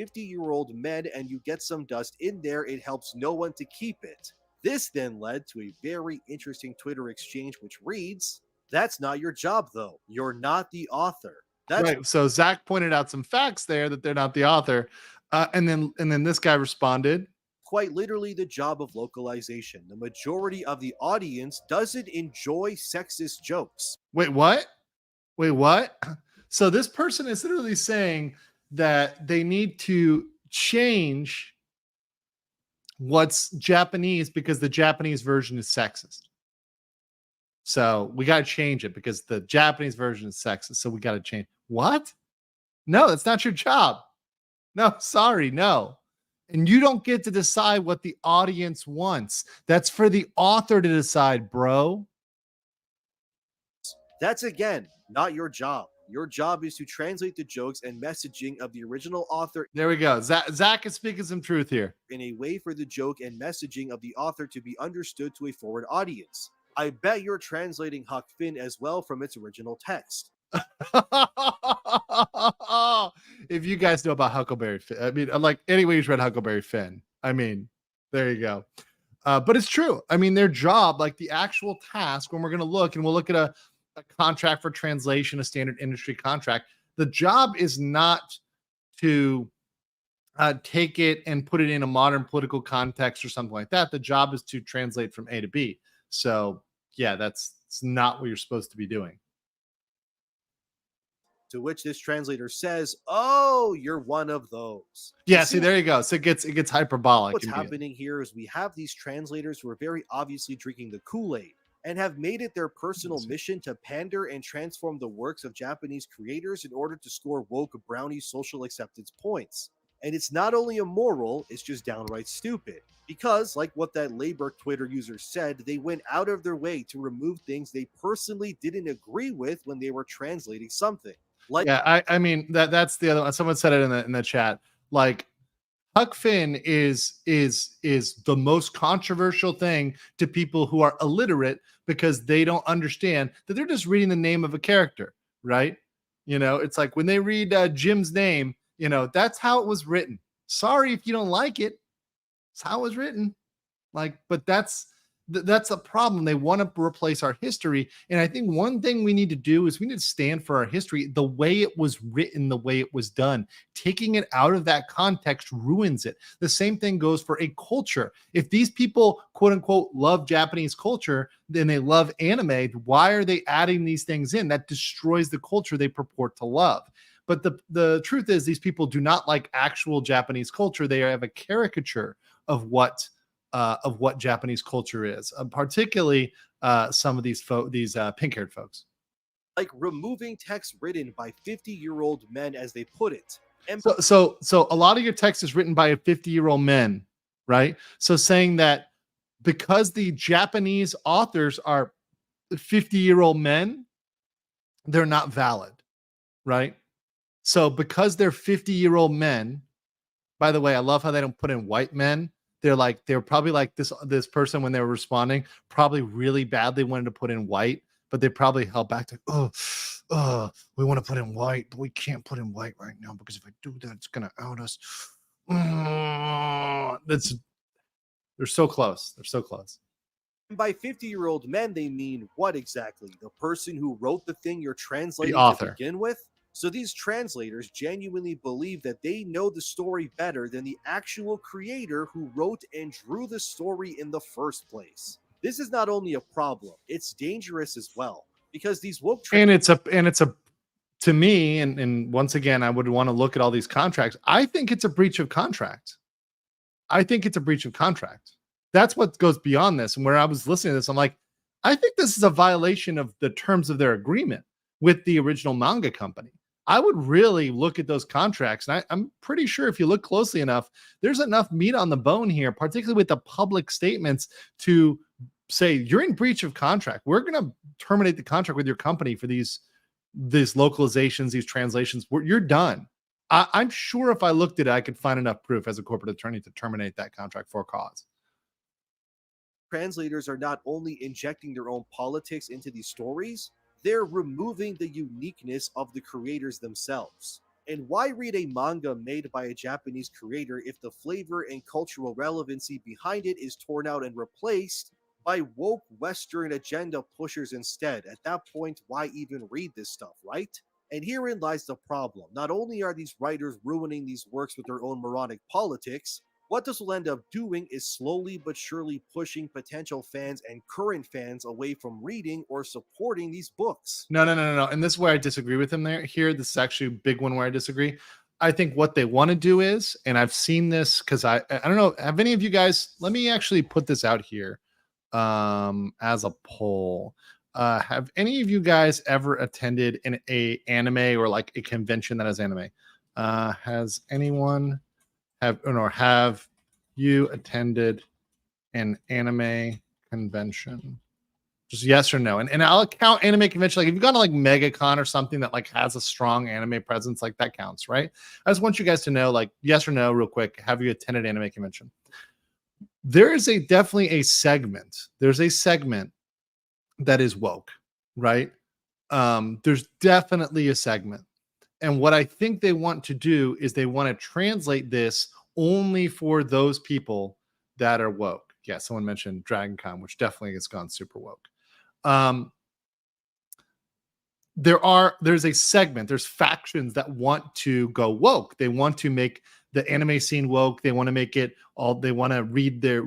50-year-old men and you get some dust in there, it helps no one to keep it. This then led to a very interesting Twitter exchange which reads, "That's not your job though. You're not the author." That's right. So Zach pointed out some facts there that they're not the author. And then this guy responded, quite literally the job of localization. The majority of the audience doesn't enjoy sexist jokes. Wait, what? So this person is literally saying that they need to change what's Japanese because the Japanese version is sexist. So we got to change it because the Japanese version is sexist. So we got to change. What? No, that's not your job. No, sorry, no. And you don't get to decide what the audience wants. That's for the author to decide, bro. That's, again, not your job. Your job is to translate the jokes and messaging of the original author. There we go. Zach is speaking some truth here. In a way for the joke and messaging of the author to be understood to a foreign audience. I bet you're translating Huck Finn as well from its original text. If you guys know about Huckleberry Finn, I mean, like anyways, read Huckleberry Finn. I mean, there you go. But it's true. I mean, their job, like the actual task, when we're going to look and we'll look at a contract for translation, a standard industry contract, the job is not to take it and put it in a modern political context or something like that. The job is to translate from A to B. So yeah, that's not what you're supposed to be doing. To which this translator says, "Oh, you're one of those." Yeah, see, there you go. So it gets hyperbolic. What's immediately. happening here is we have these translators who are very obviously drinking the Kool-Aid and have made it their personal mission to pander and transform the works of Japanese creators in order to score woke brownie social acceptance points. And it's not only immoral, it's just downright stupid. Because, like what that Labor Twitter user said, they went out of their way to remove things they personally didn't agree with when they were translating something. Like, yeah, I mean that's the other one. Someone said it in the chat. Like, Huck Finn is the most controversial thing to people who are illiterate because they don't understand that they're just reading the name of a character, right? You know, it's like when they read Jim's name, you know, that's how it was written. Sorry if you don't like it. It's how it was written. Like, but that's a problem. They want to replace our history. And I think one thing we need to do is we need to stand for our history, the way it was written, the way it was done. Taking it out of that context ruins it. The same thing goes for a culture. If these people, quote unquote, love Japanese culture, then they love anime, why are they adding these things in? That destroys the culture they purport to love. But the truth is, these people do not like actual Japanese culture. They have a caricature of what Japanese culture is, particularly some of these pink-haired folks. Like removing text written by 50-year-old men, as they put it. And So a lot of your text is written by 50-year-old men, right? So saying that because the Japanese authors are 50-year-old men, they're not valid, right? So because they're 50-year-old men, by the way, I love how they don't put in white men. They're probably like this person when they were responding, probably really badly wanted to put in white, but they probably held back to, we want to put in white, but we can't put in white right now because if I do that, it's gonna out us. They're so close. They're so close. by 50-year-old men, they mean what exactly? The person who wrote the thing you're translating The author. to begin with? So these translators genuinely believe that they know the story better than the actual creator who wrote and drew the story in the first place. This is not only a problem, it's dangerous as well. Because these woke And it's a to me, and once again, I would want to look at all these contracts. I think it's a breach of contract. I think it's a breach of contract. That's what goes beyond this. And where I was listening to this, I'm like, I think this is a violation of the terms of their agreement with the original manga company. I would really look at those contracts. And I'm pretty sure if you look closely enough, there's enough meat on the bone here, particularly with the public statements to say you're in breach of contract. We're going to terminate the contract with your company for these localizations, these translations. You're done. I'm sure if I looked at it, I could find enough proof as a corporate attorney to terminate that contract for cause. Translators are not only injecting their own politics into these stories, they're removing the uniqueness of the creators themselves. And why read a manga made by a Japanese creator if the flavor and cultural relevancy behind it is torn out and replaced by woke Western agenda pushers instead? At that point, why even read this stuff, right? And herein lies the problem. Not only are these writers ruining these works with their own moronic politics, what this will end up doing is slowly but surely pushing potential fans and current fans away from reading or supporting these books. No. And this is where I disagree with him here. This is actually a big one where I disagree. I think what they want to do is, and I've seen this because I don't know, have any of you guys, let me actually put this out here as a poll. Have any of you guys ever attended a anime or like a convention that has anime? Has anyone have you attended an anime convention? Just yes or no. And I'll count anime convention. Like if you've gone to like MegaCon or something that like has a strong anime presence, like that counts, right? I just want you guys to know, like yes or no, real quick. Have you attended anime convention? There is definitely a segment. There's a segment that is woke, right? There's definitely a segment. And what I think they want to do is they want to translate this only for those people that are woke. Yeah, someone mentioned Dragon Con, which definitely has gone super woke. There's a segment, there's factions that want to go woke. They want to make the anime scene woke. They want to make it all, they want to read their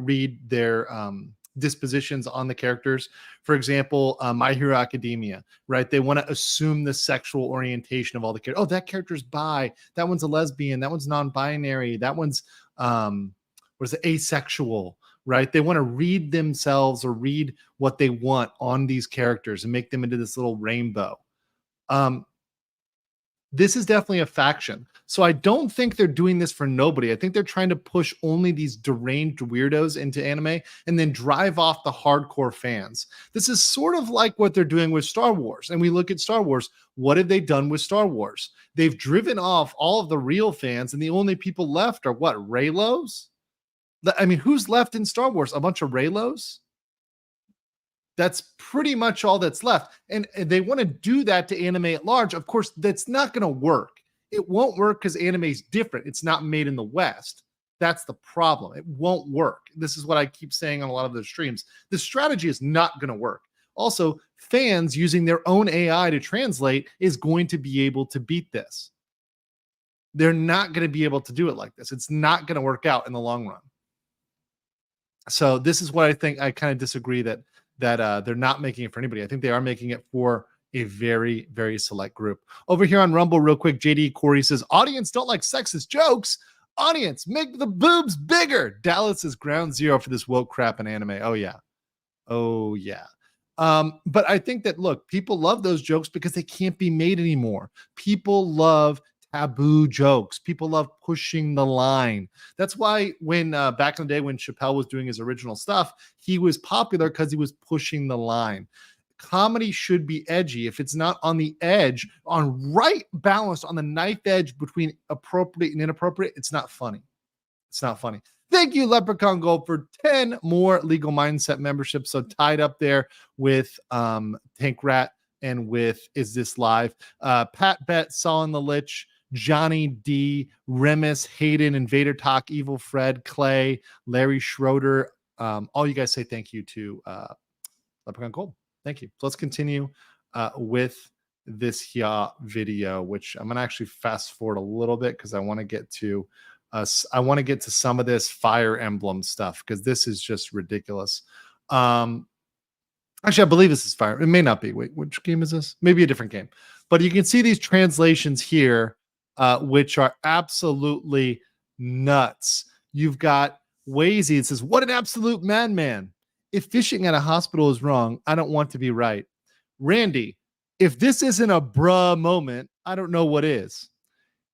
dispositions on the characters. For example, My Hero Academia, right? They want to assume the sexual orientation of all the characters. Oh, that character's bi. That one's a lesbian. That one's non-binary. That one's was asexual, right? They want to read themselves or read what they want on these characters and make them into this little rainbow. This is definitely a faction. So I don't think they're doing this for nobody. I think they're trying to push only these deranged weirdos into anime and then drive off the hardcore fans. This is sort of like what they're doing with Star Wars. And we look at Star Wars. What have they done with Star Wars? They've driven off all of the real fans, and the only people left are what? Raylos? I mean, who's left in Star Wars? A bunch of Raylos? That's pretty much all that's left. And they want to do that to anime at large. Of course, that's not going to work. It won't work because anime is different. It's not made in the West. That's the problem. It won't work. This is what I keep saying on a lot of those streams. The strategy is not going to work. Also, fans using their own AI to translate is going to be able to beat this. They're not going to be able to do it like this. It's not going to work out in the long run. So this is what I think. I kind of disagree that they're not making it for anybody. I think they are making it for a very, very select group. Over here on Rumble, real quick, JD Corey says, audience don't like sexist jokes. Audience, make the boobs bigger. Dallas is ground zero for this woke crap in anime. Oh, yeah. Oh, yeah. But I think that, look, people love those jokes because they can't be made anymore. People love taboo jokes. People love pushing the line. That's why when back in the day when Chappelle was doing his original stuff, he was popular because he was pushing the line. Comedy should be edgy. If it's not on the edge, on right balanced on the knife edge between appropriate and inappropriate, it's not funny. It's not funny. Thank you, Leprechaun Gold, for 10 more Legal Mindset memberships. So tied up there with Tank Rat and with Is This Live? Pat Bet, Solon the Lich, Johnny D, Remus, Hayden, Invader Talk, Evil Fred, Clay, Larry Schroeder. All you guys say thank you to Leprechaun Gold. Thank you. So let's continue with this here video, which I'm going to actually fast forward a little bit because I want to get to some of this Fire Emblem stuff because this is just ridiculous. Actually, I believe this is Fire. It may not be. Wait, which game is this? Maybe a different game. But you can see these translations here, which are absolutely nuts. You've got Wazy. It says, what an absolute madman. If fishing at a hospital is wrong, I don't want to be right. Randy, if this isn't a bruh moment, I don't know what is.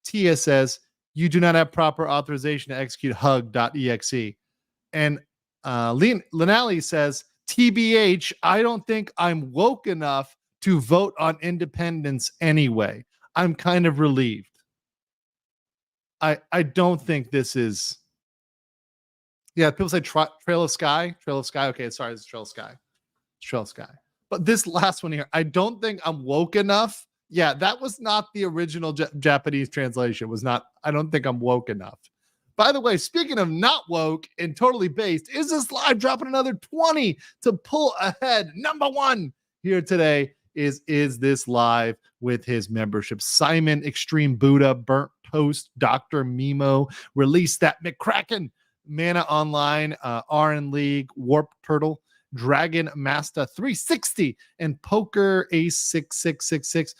Tia says, you do not have proper authorization to execute hug.exe. And Linali says, TBH, I don't think I'm woke enough to vote on independence anyway. I'm kind of relieved. I don't think this is. Yeah, people say Trail of Sky. Trail of Sky. Okay, sorry, it's Trail of Sky. Trail of Sky. But this last one here, I don't think I'm woke enough. Yeah, that was not the original Japanese translation. It was not. I don't think I'm woke enough. By the way, speaking of not woke and totally based, Is This Live dropping another 20 to pull ahead? Number one here today is This Live with his membership. Simon, Extreme Buddha, Burnt Toast, Dr. Mimo, Release That McCracken, Mana Online, RN League, Warp Turtle, Dragon Master 360, and Poker Ace 6666.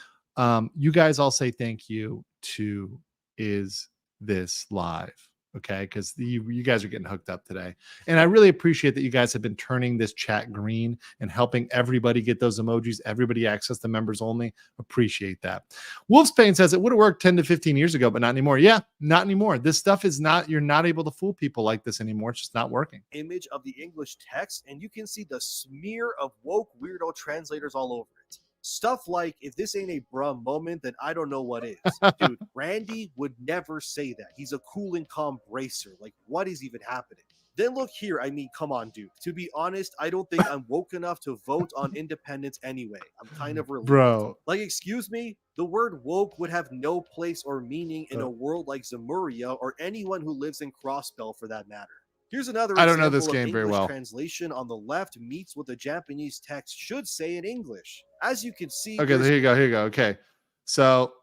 You guys all say thank you to Is This Live. Okay, because you guys are getting hooked up today. And I really appreciate that you guys have been turning this chat green and helping everybody get those emojis, everybody access the members only. Appreciate that. Wolfsbane says it would have worked 10 to 15 years ago, but not anymore. Yeah, not anymore. This stuff is not, you're not able to fool people like this anymore. It's just not working. Image of the English text, and you can see the smear of woke weirdo translators all over it. Stuff like, if this ain't a bruh moment, then I don't know what is. Dude, Randy would never say that. He's a cool and calm bracer. Like, what is even happening? Then look here. I mean, come on, dude. To be honest, I don't think I'm woke enough to vote on independence anyway. I'm kind of relieved. Bro. Like, excuse me? The word woke would have no place or meaning in a world like Zemuria or anyone who lives in Crossbell for that matter. Here's another I don't know example this of game very English well. translation on the left meets what the Japanese text should say in English. As you can see. Okay, here you go. Here you go. Okay. So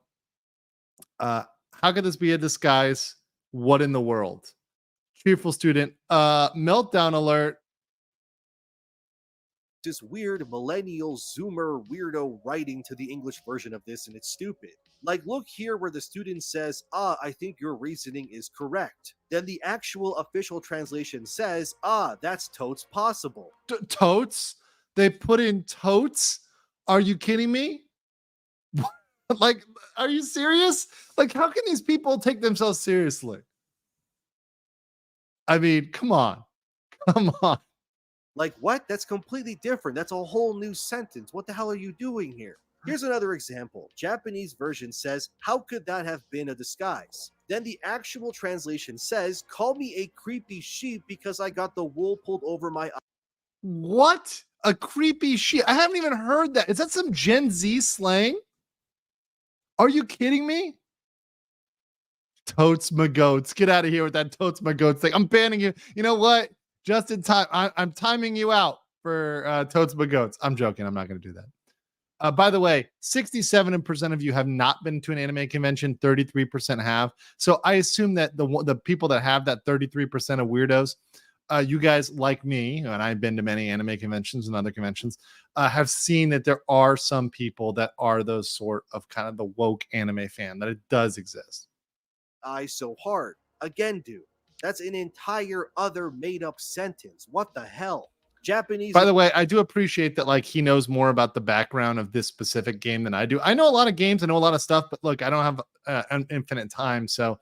how could this be a disguise? What in the world? Cheerful student. Meltdown alert. this weird millennial zoomer weirdo writing to the English version of this, and it's stupid. Like, look here where the student says, I think your reasoning is correct. Then the actual official translation says, that's totes possible. Totes? They put in totes? Are you kidding me? Like, are you serious? Like, how can these people take themselves seriously? I mean, come on. Come on. Like, what? That's completely different. That's a whole new sentence. What the hell are you doing here? Here's another example. Japanese version says, how could that have been a disguise? Then the actual translation says, call me a creepy sheep because I got the wool pulled over my eye. What? A creepy sheep? I haven't even heard that. Is that some Gen Z slang? Are you kidding me? Totes my goats. Get out of here with that totes my goats thing. I'm banning you. You know what? Just in time. I'm timing you out for totes my goats. I'm joking. I'm not going to do that. By the way, 67% of you have not been to an anime convention. 33% have. So I assume that the people that have that 33% of weirdos, you guys like me, and I've been to many anime conventions and other conventions, have seen that there are some people that are those sort of kind of the woke anime fan, that it does exist. So hard. Again, dude, that's an entire other made up sentence. What the hell? Japanese. By the way, I do appreciate that, like, he knows more about the background of this specific game than I do. I know a lot of games, I know a lot of stuff, but look, I don't have an infinite time. So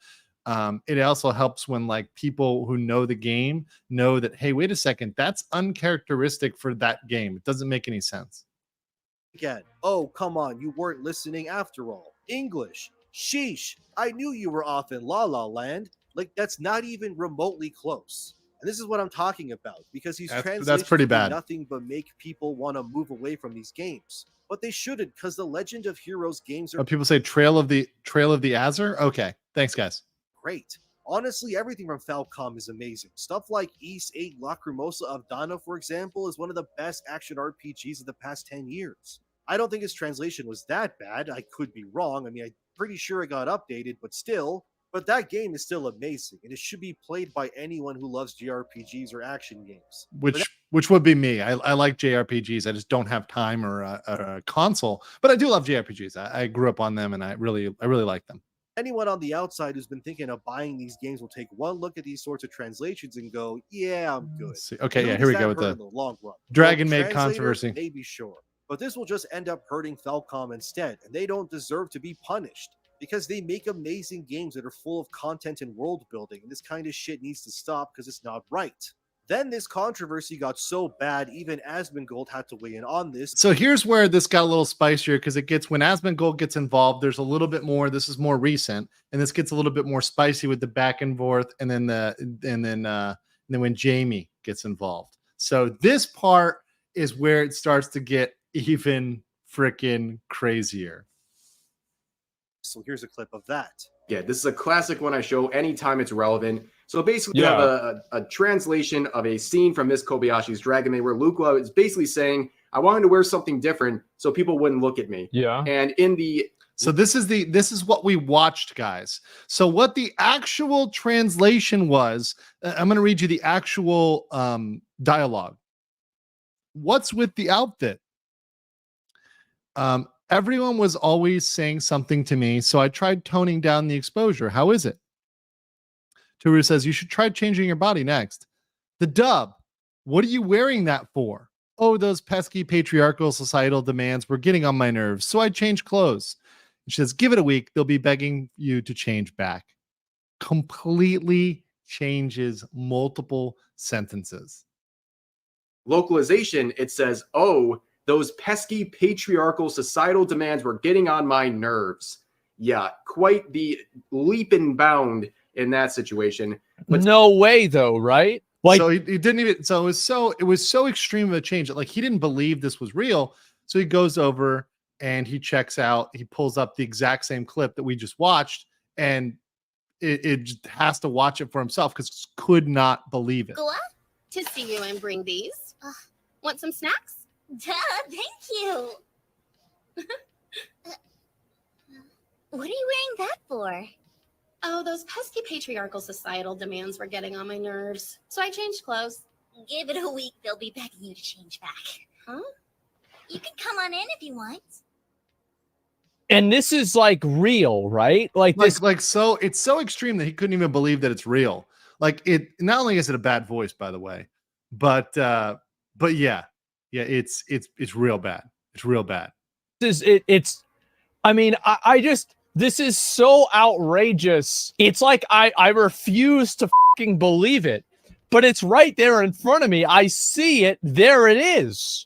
it also helps when, like, people who know the game know that, hey, wait a second, that's uncharacteristic for that game. It doesn't make any sense. Again, oh, come on, you weren't listening after all. English. Sheesh, I knew you were off in La La Land. Like, that's not even remotely close. And this is what I'm talking about, because these translations that's pretty bad. do nothing but make people want to move away from these games. But they shouldn't, because the Legend of Heroes games are people say Trail of the Azure. Okay, thanks, guys. great. Honestly, everything from Falcom is amazing. Stuff like East 8 Lacrimosa of Dana, for example, is one of the best action RPGs of the past 10 years. I don't think its translation was that bad. I could be wrong. I mean, I'm pretty sure it got updated, but still. But that game is still amazing, and it should be played by anyone who loves JRPGs or action games. Which would be me. I like JRPGs. I just don't have time or a console, but I do love JRPGs. I grew up on them, and I really like them. Anyone on the outside who's been thinking of buying these games will take one look at these sorts of translations and go, yeah, I'm good. Okay, yeah, here we go with the long run. Dragon Maid controversy. Maybe sure. But this will just end up hurting Falcom instead, and they don't deserve to be punished. Because they make amazing games that are full of content and world building, and this kind of shit needs to stop because it's not right. Then this controversy got so bad, even Asmongold had to weigh in on this. So here's where this got a little spicier, because it gets, when Asmongold gets involved, there's a little bit more. This is more recent, and this gets a little bit more spicy with the back and forth, and then when Jamie gets involved. So this part is where it starts to get even freaking crazier. So here's a clip of that. Yeah, this is a classic one I show anytime it's relevant. So basically, you have a translation of a scene from Miss Kobayashi's Dragon Maid where Luca is basically saying, I wanted to wear something different so people wouldn't look at me. Yeah. And in the... So this is what we watched, guys. So what the actual translation was, I'm going to read you the actual dialogue. What's with the outfit? Everyone was always saying something to me, so I tried toning down the exposure. How is it? Toru says, you should try changing your body next. The dub, what are you wearing that for? Oh, those pesky patriarchal societal demands were getting on my nerves, so I changed clothes. And she says, give it a week. They'll be begging you to change back. Completely changes multiple sentences. Localization, it says, oh, those pesky patriarchal societal demands were getting on my nerves. Yeah, quite the leap and bound in that situation. But no way, though, right? Like, so he didn't even. So it was so extreme of a change that, like, he didn't believe this was real. So he goes over and he checks out. He pulls up the exact same clip that we just watched, and it just has to watch it for himself because could not believe it. Go up to see you and bring these. Want some snacks? Duh, thank you. What are you wearing that for? Oh, those pesky patriarchal societal demands were getting on my nerves, so I changed clothes. Give it a week, they'll be begging you to change back. Huh? You can come on in if you want. And this is like real, right? Like this. So it's so extreme that he couldn't even believe that it's real. Like it. Not only is it a bad voice, by the way, but yeah, it's real bad. It's real bad. It's. I mean, I just. This is so outrageous. It's like I refuse to fucking believe it, but it's right there in front of me. I see it. There it is.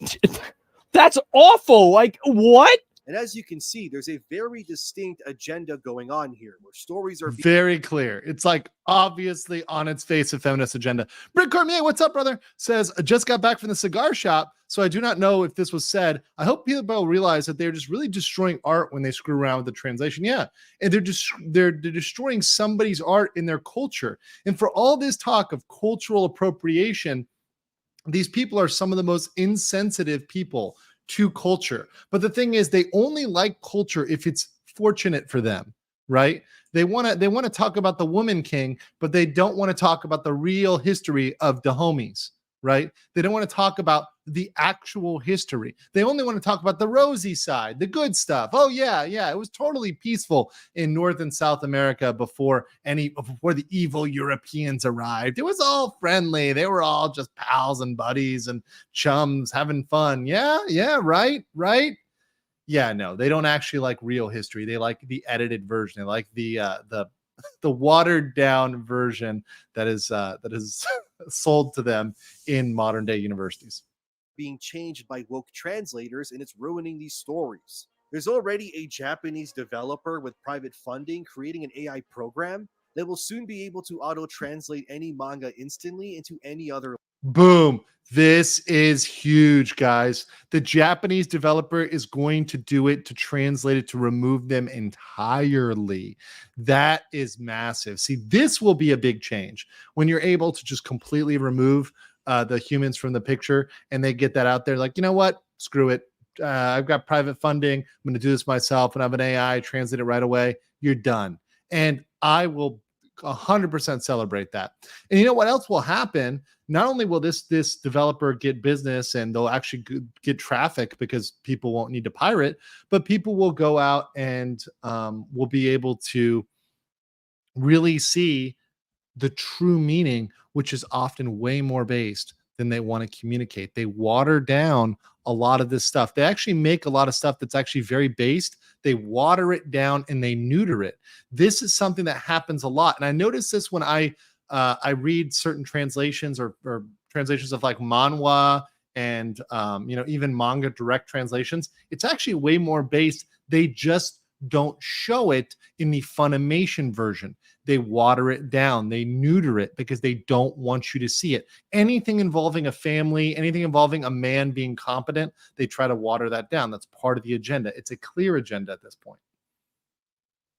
That's awful. Like, what? And as you can see, there's a very distinct agenda going on here where stories are very clear. It's like obviously on its face a feminist agenda. Britt Cormier, what's up, brother? Says, I just got back from the cigar shop, so I do not know if this was said. I hope people realize that they're just really destroying art when they screw around with the translation. Yeah, and they're destroying somebody's art in their culture. And for all this talk of cultural appropriation, these people are some of the most insensitive people to culture. But the thing is, they only like culture if it's fortunate for them, right? They want to talk about the woman king, but they don't want to talk about the real history of the homies, right? They don't want to talk about the actual history. They only want to talk about the rosy side, the good stuff. Oh yeah, it was totally peaceful in North and South America before the evil Europeans arrived. It was all friendly. They were all just pals and buddies and chums having fun. Yeah, right. Yeah, no, they don't actually like real history. They like the edited version. They like the watered down version that is sold to them in modern day universities. Being changed by woke translators, and it's ruining these stories. There's already a Japanese developer with private funding creating an AI program that will soon be able to auto-translate any manga instantly into any other. Boom. This is huge, guys. The Japanese developer is going to do it to translate it to remove them entirely. That is massive. See, this will be a big change when you're able to just completely remove the humans from the picture, and they get that out there. Like, you know what? Screw it. I've got private funding. I'm going to do this myself, and I have an AI translate it right away. You're done. And I will 100% celebrate that. And you know what else will happen? Not only will this developer get business and they'll actually get traffic because people won't need to pirate, but people will go out and will be able to really see the true meaning, which is often way more based than they want to communicate. They water down a lot of this stuff. They actually make a lot of stuff that's actually very based. They water it down and they neuter it. This is something that happens a lot. And I notice this when I read certain translations or translations of like manhwa and even manga direct translations. It's actually way more based. They just don't show it in the Funimation version. They water it down. They neuter it because they don't want you to see it. Anything involving a family, anything involving a man being competent, they try to water that down. That's part of the agenda. It's a clear agenda at this point.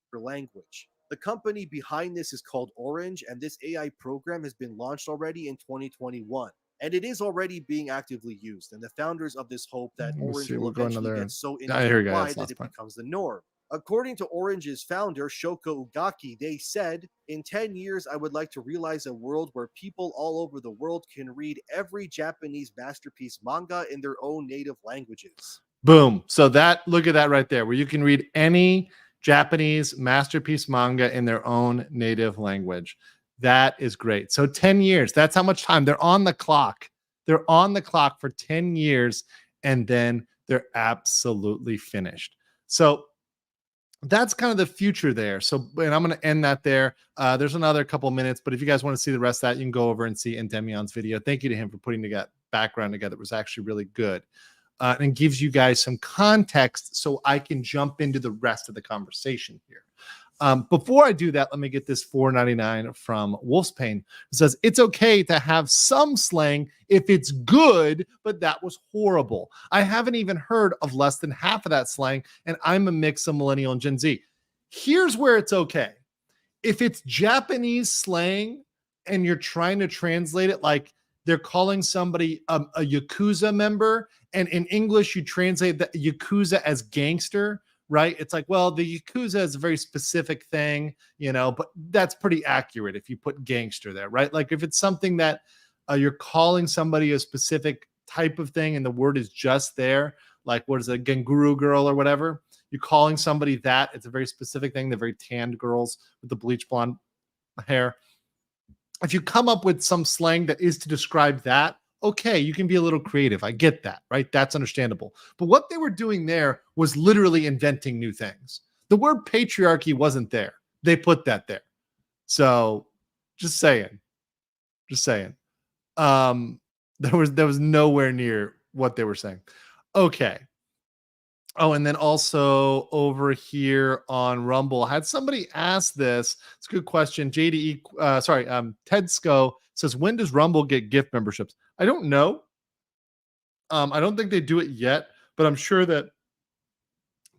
For language. The company behind this is called Orange, and this AI program has been launched already in 2021. And it is already being actively used. And the founders of this hope that Orange will eventually get so intertwined that it becomes the norm. According to Orange's founder, Shoko Ugaki, they said, in 10 years, I would like to realize a world where people all over the world can read every Japanese masterpiece manga in their own native languages. Boom. So look at that right there, where you can read any Japanese masterpiece manga in their own native language. That is great. So 10 years, that's how much time. They're on the clock. They're on the clock for 10 years, and then they're absolutely finished. So that's kind of the future there. So, and I'm going to end that there. There's another couple minutes, but if you guys want to see the rest of that, you can go over and see Endemion's video. Thank you to him for putting the background together. It was actually really good. And gives you guys some context so I can jump into the rest of the conversation here. Before I do that, let me get this $4.99 from Wolfspain. It says, it's okay to have some slang if it's good, but that was horrible. I haven't even heard of less than half of that slang, and I'm a mix of millennial and Gen Z. Here's where it's okay. If it's Japanese slang and you're trying to translate it, like they're calling somebody a Yakuza member, and in English you translate the Yakuza as gangster, right? It's like, well, the Yakuza is a very specific thing, but that's pretty accurate if you put gangster there, right? Like if it's something that You're calling somebody a specific type of thing, and the word is just there. Like, what is it, Ganguru girl or whatever? You're calling somebody that. It's a very specific thing. They're very tanned girls with the bleach blonde hair. If you come up with some slang that is to describe that, okay, you can be a little creative. I get that, right? That's understandable. But what they were doing there was literally inventing new things. The word patriarchy wasn't there. They put that there. So just saying. There was nowhere near what they were saying. Okay. Oh, and then also over here on Rumble, had somebody ask this. It's a good question. Tedsco says, when does Rumble get gift memberships? I don't know. I don't think they do it yet, but I'm sure that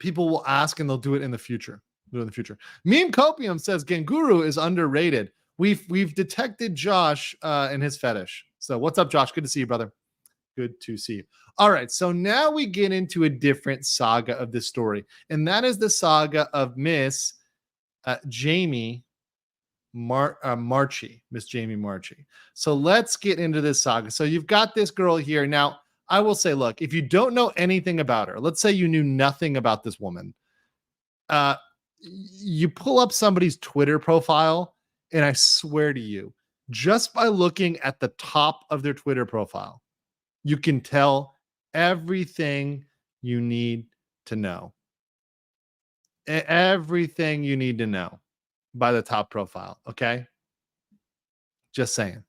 people will ask and they'll do it in the future. Meme Copium says Ganguru is underrated. We've detected Josh and his fetish. So what's up, Josh? Good to see you, brother. Good to see you. All right, so now we get into a different saga of this story, and that is the saga of Miss Jamie Marchi. Miss Jamie Marchi. So let's get into this saga. So you've got this girl here. Now, I will say, look, if you don't know anything about her, let's say you knew nothing about this woman, you pull up somebody's Twitter profile, and I swear to you, just by looking at the top of their Twitter profile, you can tell everything you need to know. Everything you need to know by the top profile. Okay. Just saying.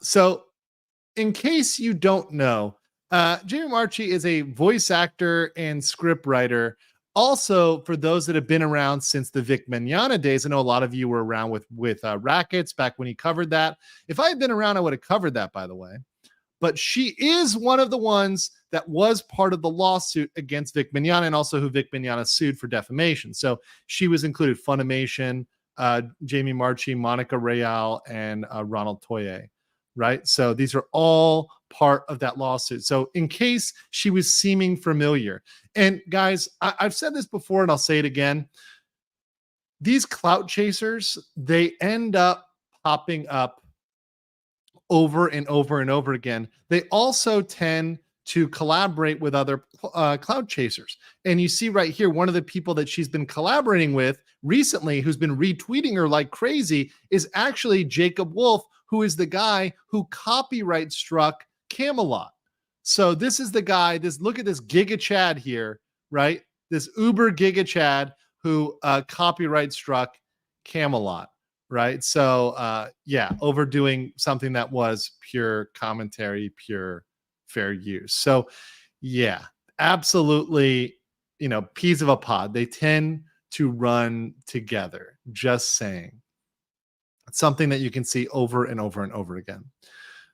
So in case you don't know, Jamie Marchi is a voice actor and script writer. Also, for those that have been around since the Vic Mignogna days, I know a lot of you were around with Rackets back when he covered that. If I had been around, I would have covered that, by the way. But she is one of the ones that was part of the lawsuit against Vic Mignogna, and also who Vic Mignogna sued for defamation. So she was included. Funimation, Jamie Marchi, Monica Real, and Ronald Toye, right? So these are all part of that lawsuit. So in case she was seeming familiar, and guys, I've said this before and I'll say it again. These clout chasers, they end up popping up over and over and over again. They also tend to collaborate with other clout chasers. And you see right here, one of the people that she's been collaborating with recently, who's been retweeting her like crazy, is actually Jacob Wolf, who is the guy who copyright struck Camelot. So this is the guy, look at this Giga Chad here, right? This Uber Giga Chad who copyright struck Camelot, right? So overdoing something that was pure commentary, pure fair use. So yeah, absolutely, peas of a pod. They tend to run together, just saying. It's something that you can see over and over and over again.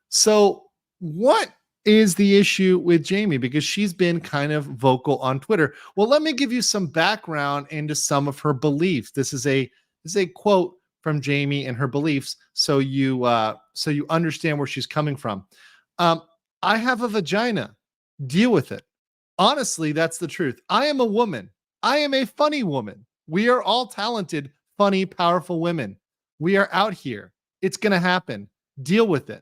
So what is the issue with Jamie? Because she's been kind of vocal on Twitter. Well, let me give you some background into some of her beliefs. This is a quote from Jamie and her beliefs, so you understand where she's coming from. I have a vagina. Deal with it. Honestly, that's the truth. I am a woman. I am a funny woman. We are all talented, funny, powerful women. We are out here. It's going to happen. Deal with it.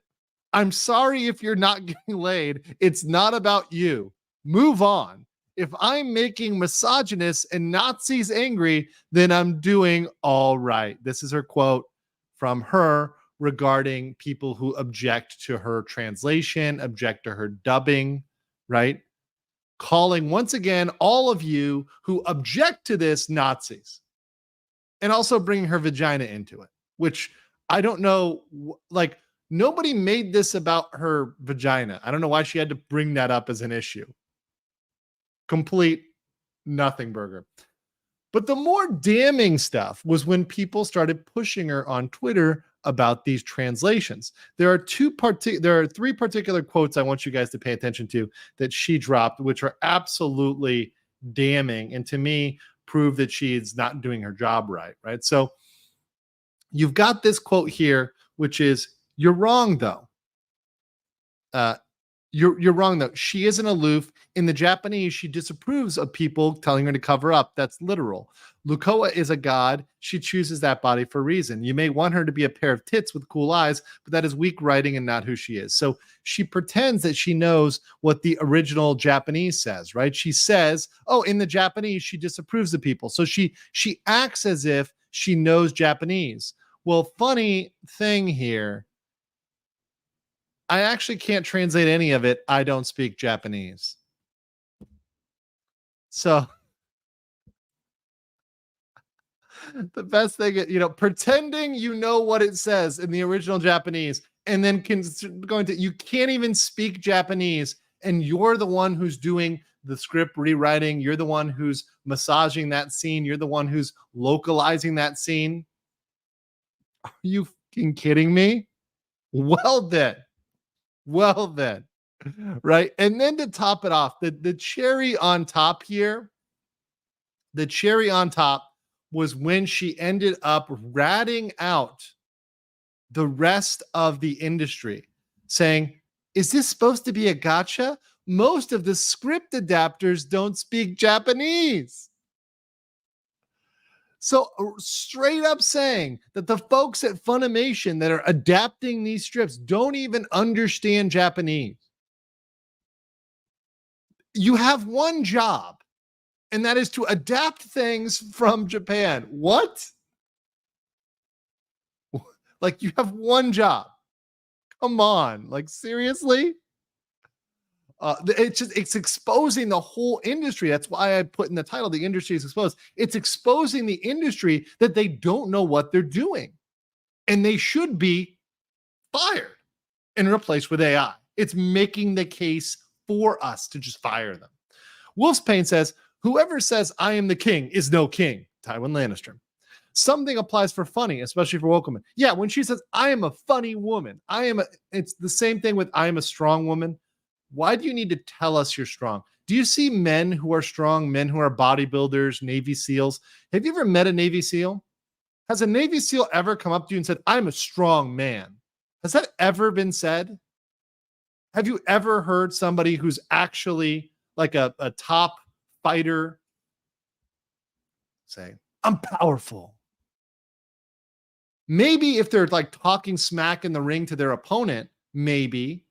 I'm sorry if you're not getting laid. It's not about you. Move on. If I'm making misogynists and Nazis angry, then I'm doing all right. This is her quote from her regarding people who object to her translation, object to her dubbing, right? Calling, once again, all of you who object to this Nazis, and also bringing her vagina into it, which I don't know, like, nobody made this about her vagina. I don't know why she had to bring that up as an issue. Complete nothing burger. But the more damning stuff was when people started pushing her on Twitter about these translations. There are three particular quotes I want you guys to pay attention to that she dropped, which are absolutely damning, and to me prove that she's not doing her job right. So you've got this quote here, which is, "You're wrong, though. You're wrong though. She isn't aloof. In the Japanese, she disapproves of people telling her to cover up. That's literal. Lukoa is a god. She chooses that body for a reason. You may want her to be a pair of tits with cool eyes, but that is weak writing and not who she is. So she pretends that she knows what the original Japanese says, right? She says, "Oh, in the Japanese, she disapproves of people." So she acts as if she knows Japanese. Well, funny thing here, I actually can't translate any of it. I don't speak Japanese. So the best thing, pretending you know what it says in the original Japanese and then you can't even speak Japanese, and you're the one who's doing the script rewriting. You're the one who's massaging that scene. You're the one who's localizing that scene. Are you fucking kidding me? Well then. Right? And then to top it off, the cherry on top here, the cherry on top was when she ended up ratting out the rest of the industry, saying, "Is this supposed to be a gotcha? Most of the script adapters don't speak Japanese." So straight up saying that the folks at Funimation that are adapting these strips don't even understand Japanese. You have one job, and that is to adapt things from Japan. What? Like, you have one job. Come on. Like, seriously? It's exposing the whole industry. That's why I put in the title, "The Industry is Exposed." It's exposing the industry that they don't know what they're doing, and they should be fired and replaced with AI. It's making the case for us to just fire them. Wolf's Pain says, "Whoever says I am the king is no king." Tywin Lannister. Something applies for funny, especially for woke women. Yeah, when she says I am a funny woman, it's the same thing with I am a strong woman. Why do you need to tell us you're strong? Do you see men who are strong, men who are bodybuilders, Navy SEALs? Have you ever met a Navy SEAL? Has a Navy SEAL ever come up to you and said, "I'm a strong man"? Has that ever been said? Have you ever heard somebody who's actually like a top fighter say, "I'm powerful"? Maybe if they're like talking smack in the ring to their opponent, maybe,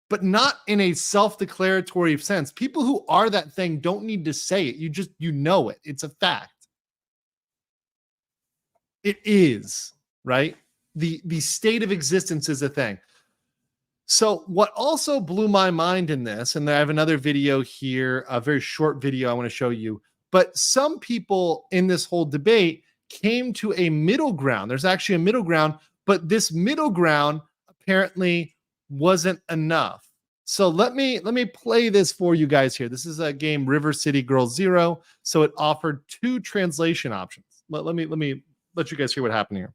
but not in a self-declaratory sense. People who are that thing don't need to say it. You know it. It's a fact. It is, right? The state of existence is a thing. So what also blew my mind in this, and I have another video here, a very short video I want to show you, but some people in this whole debate came to a middle ground. There's actually a middle ground, but this middle ground apparently wasn't enough. So let me play this for you guys here. This is a game, River City Girls 0. So it offered 2 translation options. Let me let you guys hear what happened here.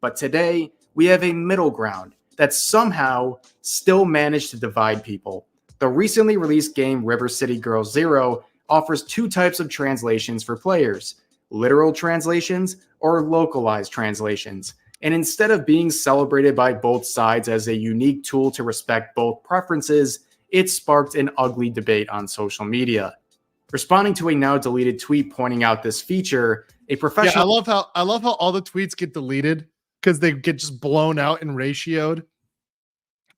But today, we have a middle ground that somehow still managed to divide people. The recently released game River City Girls 0 offers 2 types of translations for players: literal translations or localized translations. And instead of being celebrated by both sides as a unique tool to respect both preferences, it sparked an ugly debate on social media. Responding to a now deleted tweet pointing out this feature, a professional— Yeah, I love how all the tweets get deleted because they get just blown out and ratioed.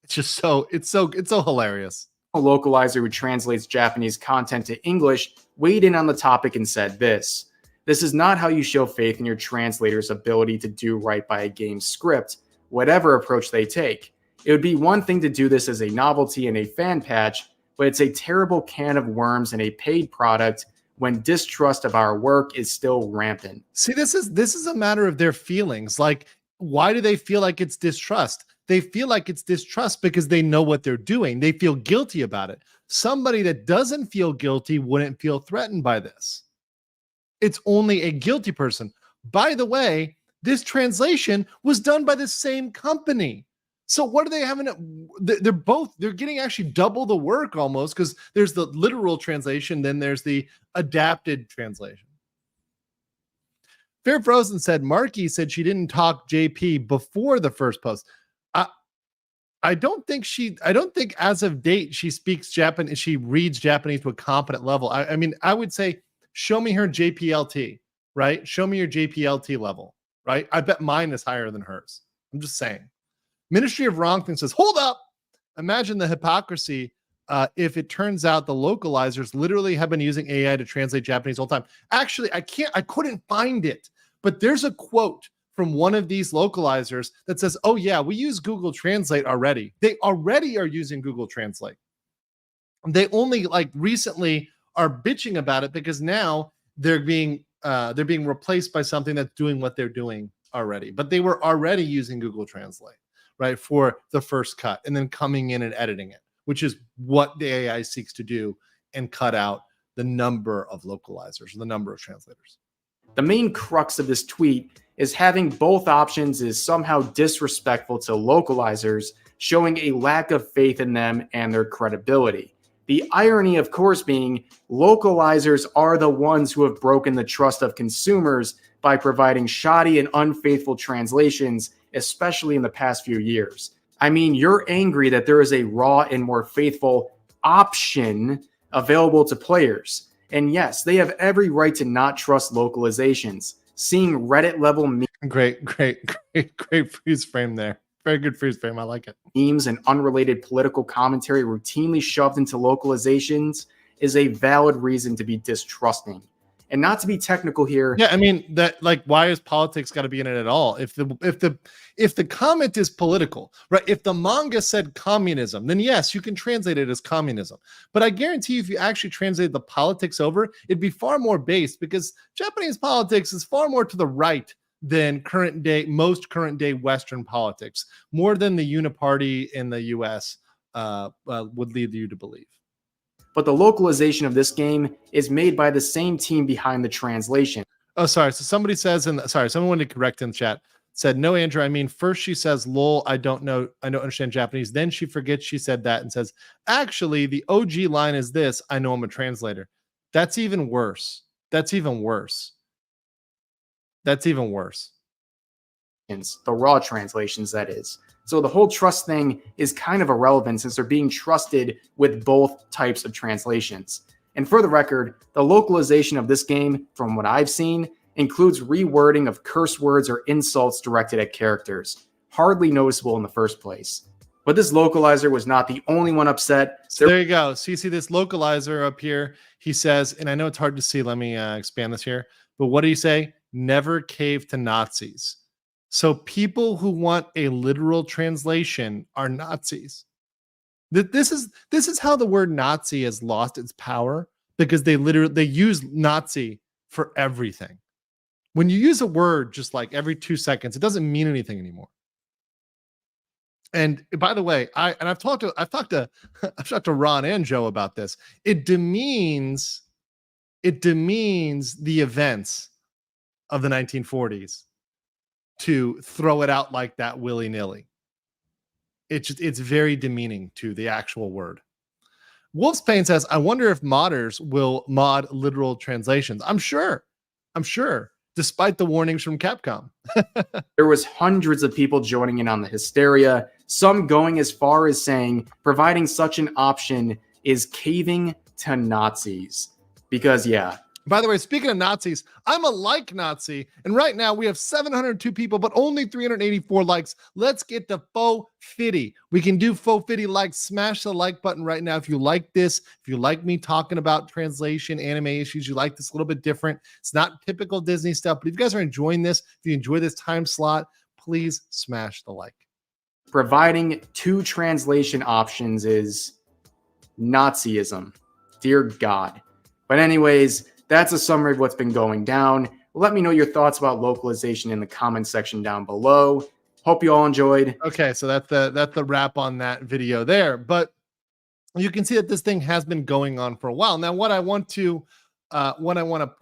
It's just it's so hilarious. A localizer who translates Japanese content to English weighed in on the topic and said this: "This is not how you show faith in your translator's ability to do right by a game's script, whatever approach they take. It would be one thing to do this as a novelty and a fan patch, but it's a terrible can of worms in a paid product when distrust of our work is still rampant." See, this is a matter of their feelings. Like, why do they feel like it's distrust? They feel like it's distrust because they know what they're doing. They feel guilty about it. Somebody that doesn't feel guilty wouldn't feel threatened by this. It's only a guilty person. By the way, this translation was done by the same company. So what are they having? They're getting actually double the work almost, because there's the literal translation, then there's the adapted translation. Fair Frozen said, Marky said she didn't talk JP before the first post. I don't think as of date she speaks Japanese. She reads Japanese to a competent level. I mean, I would say, show me her JPLT, right? Show me your JPLT level, right? I bet mine is higher than hers. I'm just saying. Ministry of Wrong Thing says, hold up. Imagine the hypocrisy if it turns out the localizers literally have been using AI to translate Japanese all the time. Actually, I couldn't find it, but there's a quote from one of these localizers that says, oh yeah, we use Google Translate already. They already are using Google Translate. They only like recently are bitching about it because now they're being replaced by something that's doing what they're doing already. But they were already using Google Translate, right, for the first cut and then coming in and editing it, which is what the AI seeks to do and cut out the number of localizers, the number of translators. The main crux of this tweet is having both options is somehow disrespectful to localizers, showing a lack of faith in them and their credibility. The irony, of course, being localizers are the ones who have broken the trust of consumers by providing shoddy and unfaithful translations, especially in the past few years. I mean, you're angry that there is a raw and more faithful option available to players. And yes, they have every right to not trust localizations. Seeing Reddit level Great freeze frame there. Very good freeze frame. I like it. memes and unrelated political commentary routinely shoved into localizations is a valid reason to be distrusting. And not to be technical here. Yeah, I mean that, like, why is politics got to be in it at all? If the comment is political, right? If the manga said communism, then yes, you can translate it as communism. But I guarantee you, if you actually translated the politics over, it'd be far more based, because Japanese politics is far more to the right than most current day Western politics, more than the uniparty in the U.S. Would lead you to believe. But the localization of this game is made by the same team behind the translation. Oh, sorry. So somebody says, someone wanted to correct in the chat, said, no, Andrew, I mean, first she says, lol, I don't understand Japanese. Then she forgets she said that and says, actually, the OG line is this, I know I'm a translator. That's even worse. The raw translations, that is. So the whole trust thing is kind of irrelevant since they're being trusted with both types of translations. And for the record, the localization of this game, from what I've seen, includes rewording of curse words or insults directed at characters, hardly noticeable in the first place. But this localizer was not the only one upset. So there you go. So you see this localizer up here. He says, and I know it's hard to see. Let me expand this here. But what do you say? Never cave to Nazis. So people who want a literal translation are Nazis. This is how the word Nazi has lost its power, because they use Nazi for everything. When you use a word just like every 2 seconds, it doesn't mean anything anymore. And by the way, I've talked to Ron and Joe about this. It demeans the events of the 1940s to throw it out like that willy-nilly. It's very demeaning to the actual word. Wolf's Pain says, I wonder if modders will mod literal translations. I'm sure, despite the warnings from Capcom. There was hundreds of people joining in on the hysteria, some going as far as saying providing such an option is caving to Nazis. Because, yeah. By the way, speaking of Nazis, I'm a like Nazi, and right now we have 702 people, but only 384 likes. Let's get to faux 50. We can do faux 50 likes. Smash the like button right now if you like this. If you like me talking about translation, anime issues, you like this a little bit different. It's not typical Disney stuff, but if you guys are enjoying this, if you enjoy this time slot, please smash the like. Providing two translation options is Nazism. Dear God. But anyways, that's a summary of what's been going down. Let me know your thoughts about localization in the comments section down below. Hope you all enjoyed. Okay, so that's the wrap on that video there. But you can see that this thing has been going on for a while. Now, what I want to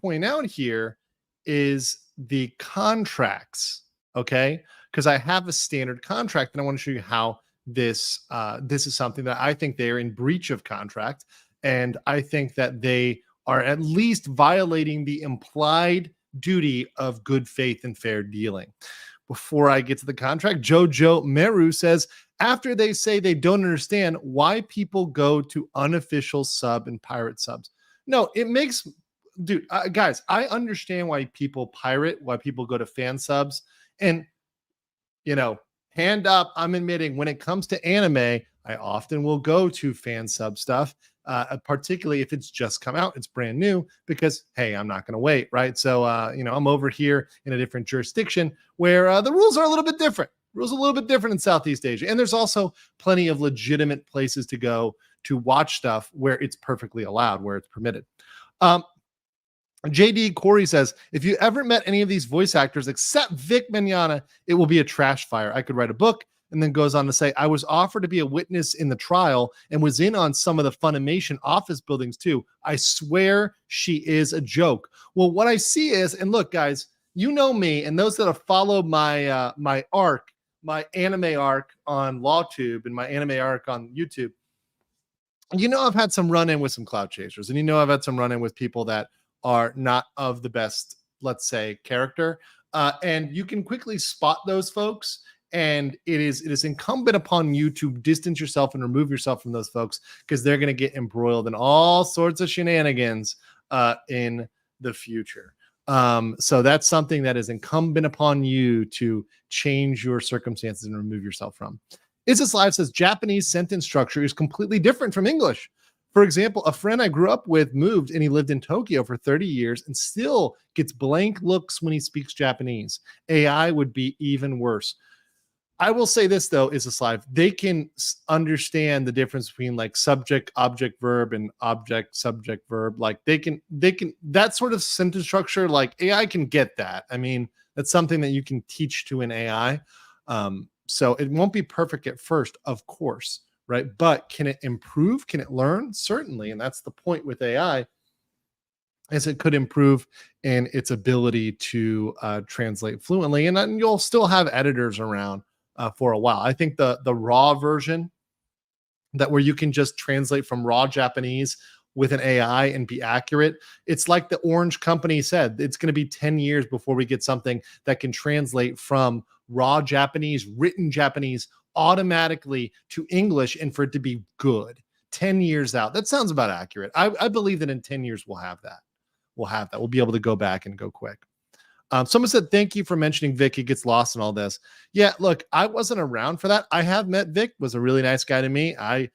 point out here is the contracts, okay? Because I have a standard contract, and I want to show you how this is something that I think they're in breach of contract, and I think that they are at least violating the implied duty of good faith and fair dealing. Before I get to the contract, Jojo Meru says, after they say they don't understand why people go to unofficial sub and pirate subs. No, it makes, dude, guys, I understand why people pirate, why people go to fan subs. And, you know, hand up, I'm admitting when it comes to anime, I often will go to fan sub stuff, particularly if it's just come out, it's brand new, because, hey, I'm not going to wait, right? So, you know, I'm over here in a different jurisdiction where the rules are a little bit different. Rules a little bit different in Southeast Asia. And there's also plenty of legitimate places to go to watch stuff where it's perfectly allowed, where it's permitted. JD Corey says, if you ever met any of these voice actors except Vic Mignogna, it will be a trash fire. I could write a book. And then goes on to say, I was offered to be a witness in the trial and was in on some of the Funimation office buildings too. I swear she is a joke. Well, what I see is, and look, guys, you know me, and those that have followed my my arc, my anime arc on LawTube and my anime arc on YouTube, you know I've had some run-in with some cloud chasers, and you know I've had some run-in with people that are not of the best, let's say, character. And you can quickly spot those folks. And it is incumbent upon you to distance yourself and remove yourself from those folks, because they're going to get embroiled in all sorts of shenanigans in the future. So that's something that is incumbent upon you to change your circumstances and remove yourself from. Is This Live says Japanese sentence structure is completely different from English. For example, a friend I grew up with moved and he lived in Tokyo for 30 years and still gets blank looks when he speaks Japanese. AI would be even worse. I will say this, though, Is This Live, they can understand the difference between like subject, object, verb, and object, subject, verb. Like they can that sort of sentence structure, like AI can get that. I mean, that's something that you can teach to an AI. So it won't be perfect at first, of course, right? But can it improve? Can it learn? Certainly. And that's the point with AI, is it could improve in its ability to translate fluently. And then you'll still have editors around for a while. I think the raw version, that where you can just translate from raw Japanese with an AI and be accurate, it's like the Orange Company said, it's going to be 10 years before we get something that can translate from raw Japanese, written Japanese, automatically to English, and for it to be good. 10 years out. That sounds about accurate. I believe that in 10 years we'll have that. We'll be able to go back and go quick. Someone said, thank you for mentioning Vic. He gets lost in all this. Yeah, look, I wasn't around for that. I have met Vic, was a really nice guy to me. I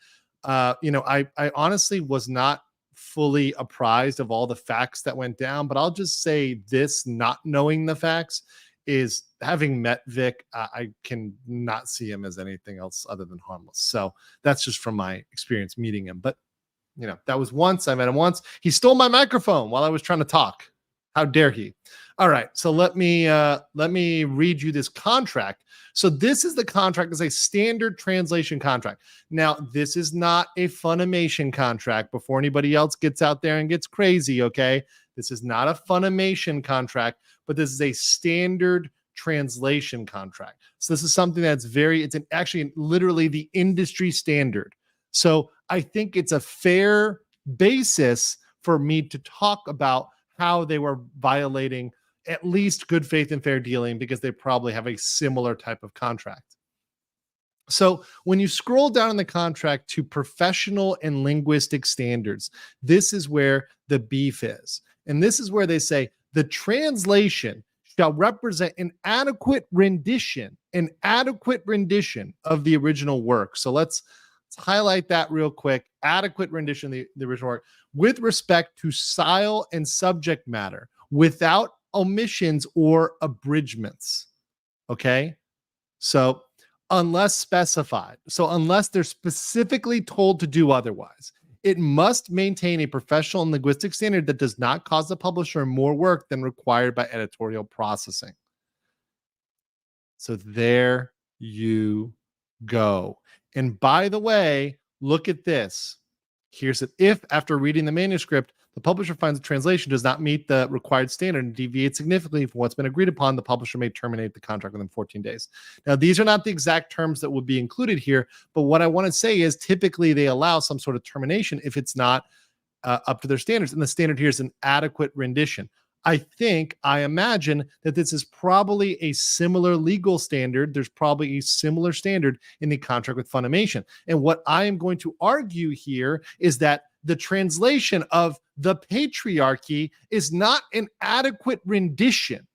honestly was not fully apprised of all the facts that went down, but I'll just say this, not knowing the facts, is having met Vic, I can not see him as anything else other than harmless. So that's just from my experience meeting him. But, you know, that was once. I met him once. He stole my microphone while I was trying to talk. How dare he? All right, so let me read you this contract. So this is the contract. It's a standard translation contract. Now, this is not a Funimation contract before anybody else gets out there and gets crazy, okay? This is not a Funimation contract, but this is a standard translation contract. So this is something that's actually literally the industry standard. So I think it's a fair basis for me to talk about how they were violating at least good faith and fair dealing, because they probably have a similar type of contract. So when you scroll down in the contract to professional and linguistic standards, this is where the beef is. And this is where they say the translation shall represent an adequate rendition of the original work. So let's highlight that real quick. Adequate rendition of the original work with respect to style and subject matter, without omissions or abridgments. Okay? So unless specified, so unless they're specifically told to do otherwise, it must maintain a professional and linguistic standard that does not cause the publisher more work than required by editorial processing. So there you go. And by the way, look at this. Here's it. If after reading the manuscript, the publisher finds the translation does not meet the required standard and deviates significantly from what's been agreed upon, the publisher may terminate the contract within 14 days. Now, these are not the exact terms that would be included here, but what I want to say is typically they allow some sort of termination if it's not up to their standards. And the standard here is an adequate rendition. I imagine that this is probably a similar legal standard. There's probably a similar standard in the contract with Funimation. And what I am going to argue here is that the translation of the patriarchy is not an adequate rendition.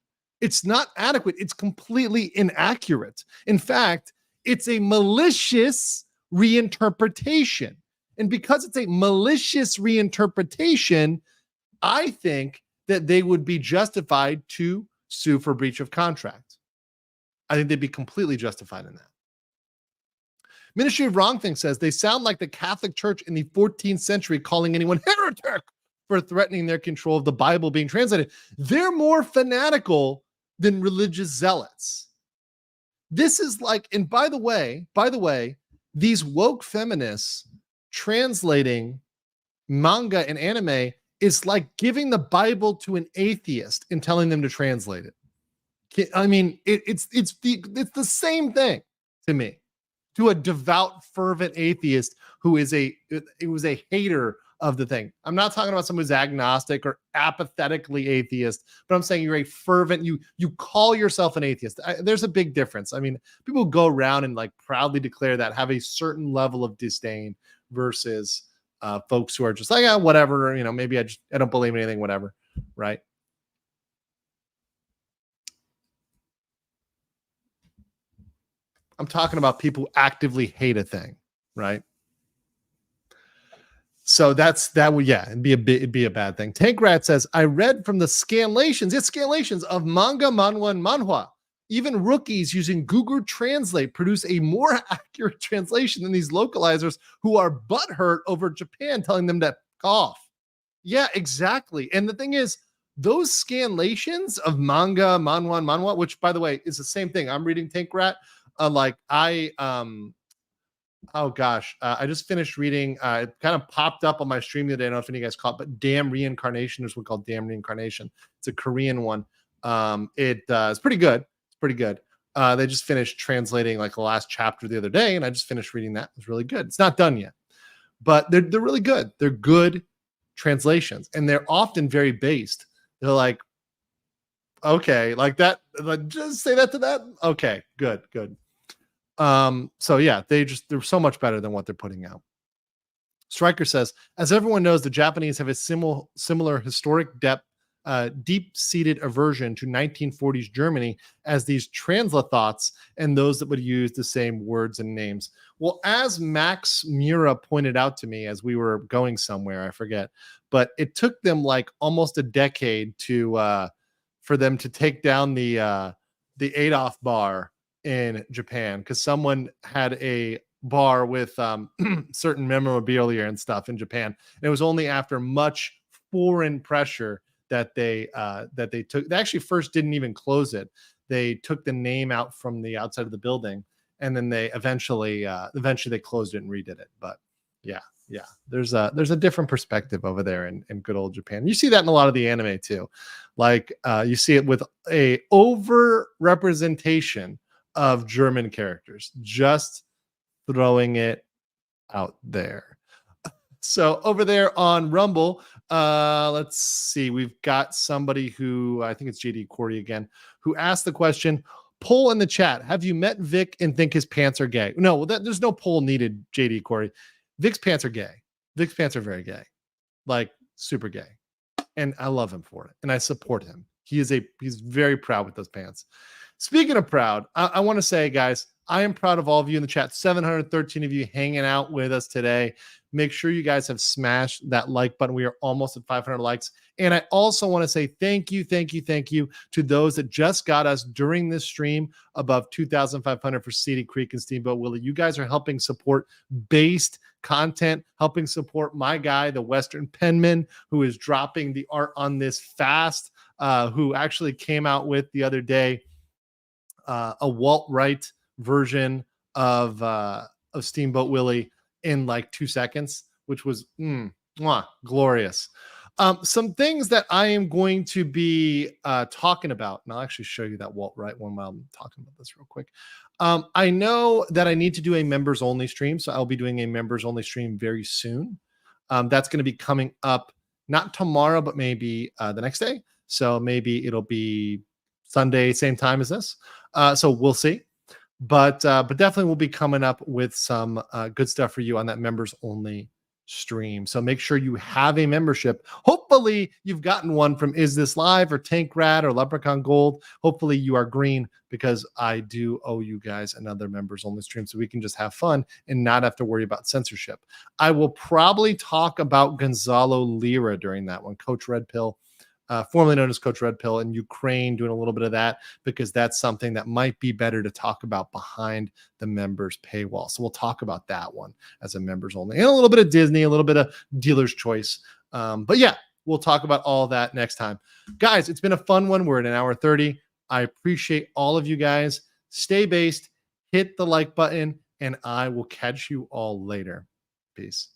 It's not adequate. It's completely inaccurate. In fact, it's a malicious reinterpretation. And because it's a malicious reinterpretation, I think that they would be justified to sue for breach of contract. I think they'd be completely justified in that. Ministry of Wrong Thing says they sound like the Catholic Church in the 14th century calling anyone heretic for threatening their control of the Bible being translated. They're more fanatical than religious zealots. This is like, and by the way, these woke feminists translating manga and anime is like giving the Bible to an atheist and telling them to translate it. I mean, it's the same thing to me, to a devout, fervent atheist who was a hater of the thing. I'm not talking about someone who's agnostic or apathetically atheist, but I'm saying you're a fervent, you call yourself an atheist. There's a big difference. I mean, people go around and like proudly declare that, have a certain level of disdain versus folks who are just like, whatever, maybe I don't believe in anything, whatever, right? I'm talking about people who actively hate a thing, right? So it'd be a bad thing. Tank Rat says, I read from the scanlations of manga, manhwa, and manhwa. Even rookies using Google Translate produce a more accurate translation than these localizers who are butthurt over Japan telling them to off. Yeah, exactly. And the thing is, those scanlations of manga, manhwa, and manhwa, which by the way is the same thing. I'm reading Tank Rat. I just finished reading, it kind of popped up on my stream the other day. I don't know if any of you guys caught it, but Damn Reincarnation. There's one called Damn Reincarnation. It's a Korean one. It's pretty good. It's pretty good. They just finished translating like the last chapter the other day, and I just finished reading that. It was really good. It's not done yet, but they're really good. They're good translations, and they're often very based. They're like, okay, like that, like just say that to that. Okay, good. So yeah, they're so much better than what they're putting out. Striker says, as everyone knows, the Japanese have a similar historic depth, deep-seated aversion to 1940s Germany as these translathoughts and those that would use the same words and names. Well, as Max Mura pointed out to me as we were going somewhere, I forget, but it took them like almost a decade to for them to take down the Adolf bar in Japan, because someone had a bar with certain memorabilia and stuff in Japan. And it was only after much foreign pressure that they actually first didn't even close it. They took the name out from the outside of the building, and then they eventually they closed it and redid it. But yeah, there's a different perspective over there in good old Japan. You see that in a lot of the anime too. Like you see it with a over representation of German characters, just throwing it out there. So over there on Rumble, let's see, we've got somebody who, I think it's JD Corey again, who asked the question, poll in the chat, have you met Vic and think his pants are gay? No, there's no poll needed, JD Corey. Vic's pants are gay. Vic's pants are very gay, like super gay. And I love him for it. And I support him. He's very proud with those pants. Speaking of proud, I want to say, guys, I am proud of all of you in the chat. 713 of you hanging out with us today. Make sure you guys have smashed that like button. We are almost at 500 likes. And I also want to say thank you to those that just got us during this stream above 2,500 for Seedy, Creek, and Steamboat Willie. You guys are helping support based content, helping support my guy, the Western Penman, who is dropping the art on this fast, who actually came out with the other day a Walt Wright version of Steamboat Willie in like 2 seconds, which was glorious. Some things that I am going to be talking about, and I'll actually show you that Walt Wright one while I'm talking about this real quick. I know that I need to do a members only stream, so I'll be doing a members only stream very soon. That's going to be coming up not tomorrow, but maybe the next day. So maybe it'll be Sunday, same time as this. So we'll see. But definitely we'll be coming up with some good stuff for you on that members only stream. So make sure you have a membership. Hopefully you've gotten one from Is This Live or Tank Rat or Leprechaun Gold. Hopefully you are green, because I do owe you guys another members only stream so we can just have fun and not have to worry about censorship. I will probably talk about Gonzalo Lira during that one. Coach Red Pill, formerly known as Coach Red Pill in Ukraine, doing a little bit of that, because that's something that might be better to talk about behind the members paywall. So we'll talk about that one as a members only, and a little bit of Disney, a little bit of dealer's choice. But yeah, we'll talk about all that next time. Guys, it's been a fun one. We're at 1 hour 30. I appreciate all of you guys. Stay based, hit the like button, and I will catch you all later. Peace.